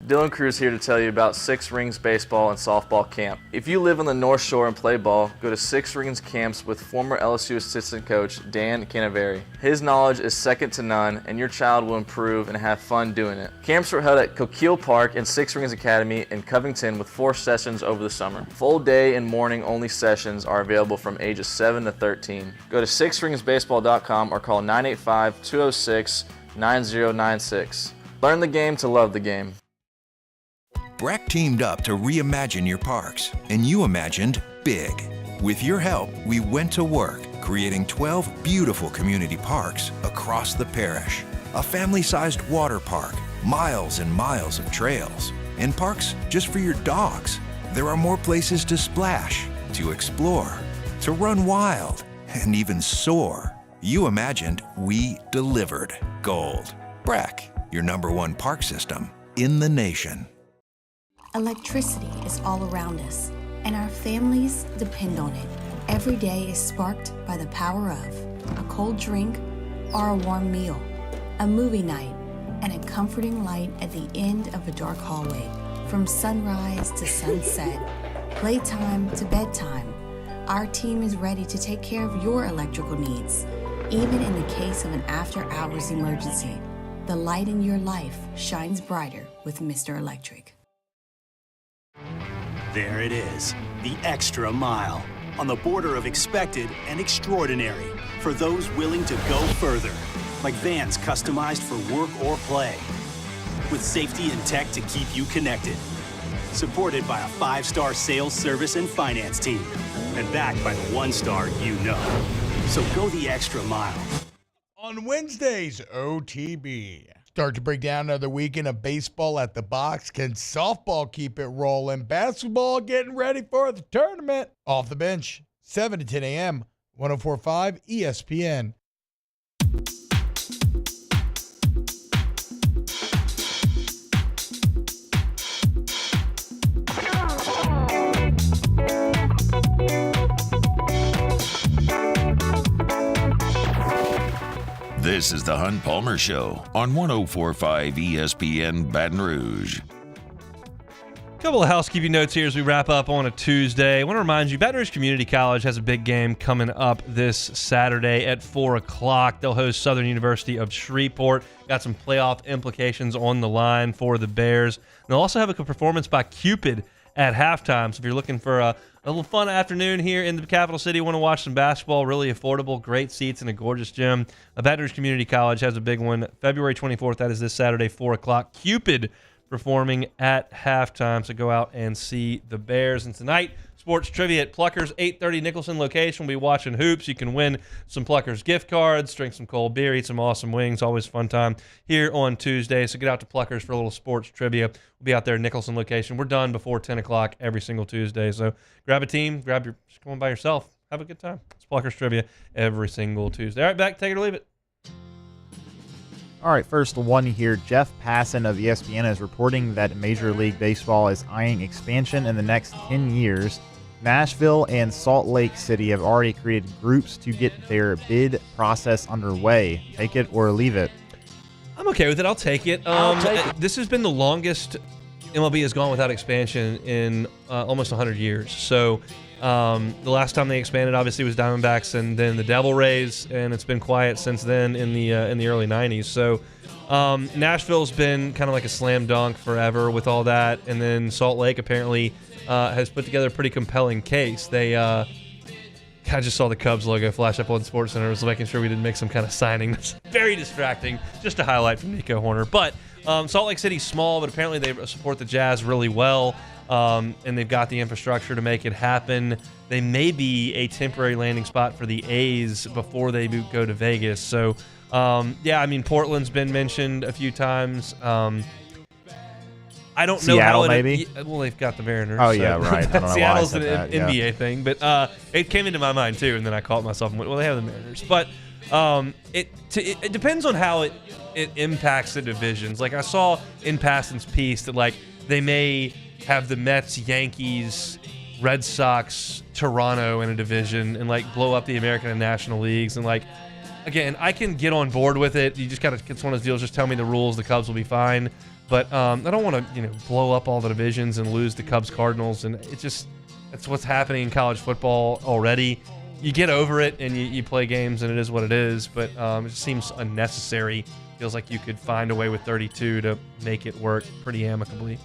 Dylan Cruz here to tell you about Six Rings Baseball and Softball Camp. If you live on the North Shore and play ball, go to Six Rings Camps with former LSU assistant coach Dan Canaveri. His knowledge is second to none, and your child will improve and have fun doing it. Camps are held at Coquille Park and Six Rings Academy in Covington with 4 sessions over the summer. Full day and morning only sessions are available from ages 7 to 13. Go to sixringsbaseball.com or call 985-206-9096. Learn the game to love the game. Breck teamed up to reimagine your parks, and you imagined big. With your help, we went to work, creating 12 beautiful community parks across the parish. A family-sized water park, miles and miles of trails, and parks just for your dogs. There are more places to splash, to explore, to run wild, and even soar. You imagined, we delivered. Gold. Breck, your #1 park system in the nation. Electricity is all around us, and our families depend on it. Every day is sparked by the power of a cold drink or a warm meal, a movie night, and a comforting light at the end of a dark hallway. From sunrise to sunset, playtime to bedtime, our team is ready to take care of your electrical needs. Even in the case of an after-hours emergency, the light in your life shines brighter with Mr. Electric. There it is, the extra mile, on the border of expected and extraordinary for those willing to go further, like vans customized for work or play, with safety and tech to keep you connected. Supported by a 5-star sales, service, and finance team, and backed by the 1-star you know. So go the extra mile. On Wednesday's OTB. Start to break down another weekend of baseball at the box. Can softball keep it rolling? Basketball getting ready for the tournament. Off the bench, 7 to 10 a.m., 104.5 ESPN. This is the Hunt Palmer Show on 104.5 ESPN Baton Rouge. A couple of housekeeping notes here as we wrap up on a Tuesday. I want to remind you, Baton Rouge Community College has a big game coming up this Saturday at 4 o'clock. They'll host Southern University of Shreveport. Got some playoff implications on the line for the Bears. And they'll also have a performance by Cupid at halftime. So if you're looking for a little fun afternoon here in the capital city, want to watch some basketball, really affordable, great seats in a gorgeous gym, Baton Rouge Community College has a big one. February 24th, that is this Saturday, 4 o'clock. Cupid performing at halftime, so go out and see the Bears. And tonight, sports trivia at Pluckers, 8:30 Nicholson location. We'll be watching hoops. You can win some Pluckers gift cards, drink some cold beer, eat some awesome wings. Always a fun time here on Tuesday. So get out to Pluckers for a little sports trivia. We'll be out there at Nicholson location. We're done before 10 o'clock every single Tuesday. So grab a team, just come on by yourself. Have a good time. It's Pluckers trivia every single Tuesday. All right, back. Take it or leave it. All right, first one here. Jeff Passan of ESPN is reporting that Major League Baseball is eyeing expansion in the next 10 years. Nashville and Salt Lake City have already created groups to get their bid process underway. Take it or leave it. I'm okay with it. I'll take it. This has been the longest MLB has gone without expansion in almost 100 years. So the last time they expanded, obviously, was Diamondbacks and then the Devil Rays, and it's been quiet since then in the early 90s. So Nashville's been kind of like a slam dunk forever with all that, and then Salt Lake apparently has put together a pretty compelling case. I just saw the Cubs logo flash up on SportsCenter. I was making sure we didn't make some kind of signing. That's very distracting. Just a highlight from Nico Horner. But Salt Lake City's small, but apparently they support the Jazz really well. And they've got the infrastructure to make it happen. They may be a temporary landing spot for the A's before they go to Vegas. So, Portland's been mentioned a few times. I don't know Seattle, how maybe? Well, they've got the Mariners. Oh, yeah, right. I don't know Seattle's why I said an that, NBA thing, but it came into my mind too, and then I caught myself and went, well, they have the Mariners. But it depends on how it impacts the divisions. Like I saw in Passan's piece that they may have the Mets, Yankees, Red Sox, Toronto in a division and blow up the American and National Leagues. And again, I can get on board with it. You just got to, it's one of those deals, just tell me the rules, the Cubs will be fine. But I don't want to, blow up all the divisions and lose the Cubs Cardinals. And that's what's happening in college football already. You get over it and you play games and it is what it is. But it just seems unnecessary. Feels like you could find a way with 32 to make it work pretty amicably.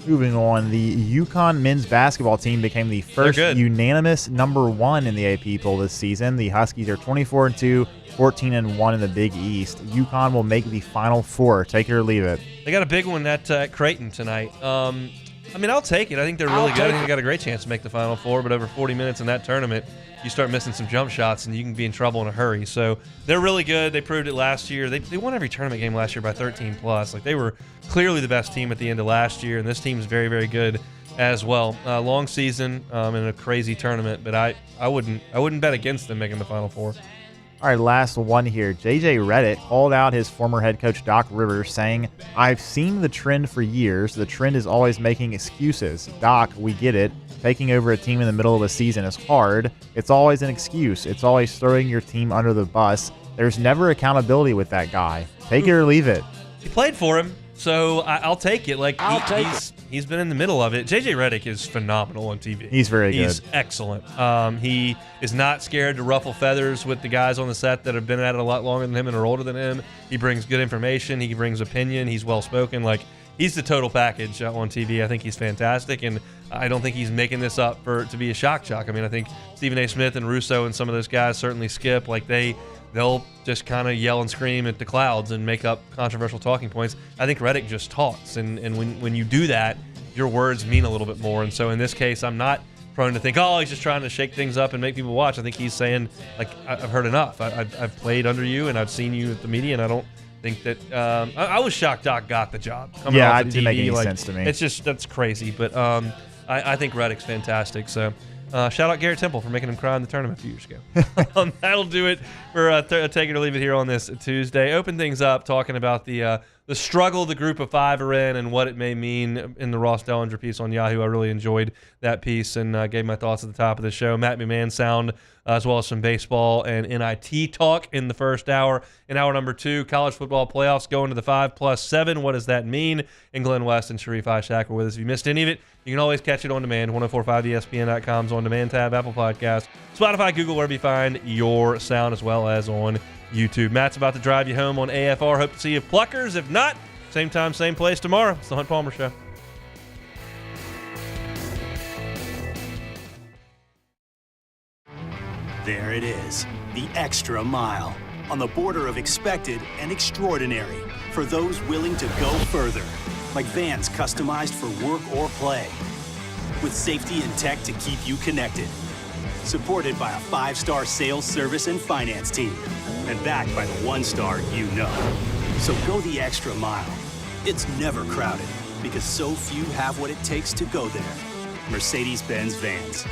Moving on, the UConn men's basketball team became the first unanimous number 1 in the AP poll this season. The Huskies are 24-2, 14-1 in the Big East. UConn will make the Final Four. Take it or leave it. They got a big one at Creighton tonight. I'll take it. I think they're really good. I think they got a great chance to make the Final Four, but over 40 minutes in that tournament, you start missing some jump shots and you can be in trouble in a hurry. So they're really good. They proved it last year. They won every tournament game last year by 13 plus. They were clearly the best team at the end of last year, and this team is very, very good as well. Long season in a crazy tournament, but I wouldn't bet against them making the Final Four. All right, last one here. JJ Redick called out his former head coach Doc Rivers, saying, "I've seen the trend for years. The trend is always making excuses. Doc, we get it. Taking over a team in the middle of a season is hard. It's always an excuse. It's always throwing your team under the bus. There's never accountability with that guy. Take it or leave it." He played for him. So I'll take it. Like he's been in the middle of it. JJ Redick is phenomenal on TV. He's very good. He's excellent. He is not scared to ruffle feathers with the guys on the set that have been at it a lot longer than him and are older than him. He brings good information. He brings opinion. He's well spoken. Like, he's the total package on TV. I think he's fantastic, and I don't think he's making this up to be a shock jock. I mean, I think Stephen A. Smith and Russo and some of those guys, certainly Skip, like they'll just kind of yell and scream at the clouds and make up controversial talking points. I think Redick just talks, and when you do that, your words mean a little bit more. And so in this case, I'm not prone to think, oh, he's just trying to shake things up and make people watch. I think he's saying, like, I've heard enough. I've played under you, and I've seen you at the media, and I don't think that I was shocked Doc got the job. Coming off the it didn't make any sense to me. It's just, that's crazy. But I think Redick's fantastic. So shout out Garrett Temple for making him cry in the tournament a few years ago. That'll do it for Take It or Leave It here on this Tuesday. Open things up talking about the struggle the group of five are in and what it may mean in the Ross Dellinger piece on Yahoo. I really enjoyed that piece and gave my thoughts at the top of the show. Matt McMahon sound, as well as some baseball and NIT talk in the first hour. In hour number 2, college football playoffs going to the 5+7. What does that mean? And Glenn West and Sharif Ishaq were with us. If you missed any of it, you can always catch it on demand. 1045ESPN.com's on-demand tab, Apple Podcasts, Spotify, Google, wherever you find your sound, as well as on YouTube. Matt's about to drive you home on AFR. Hope to see you Pluckers. If not, same time, same place tomorrow. It's the Hunt Palmer Show. There it is, the extra mile, on the border of expected and extraordinary, for those willing to go further, like vans customized for work or play, with safety and tech to keep you connected, supported by a 5-star sales, service, and finance team, and backed by the 1-star you know. So go the extra mile. It's never crowded, because so few have what it takes to go there. Mercedes-Benz Vans.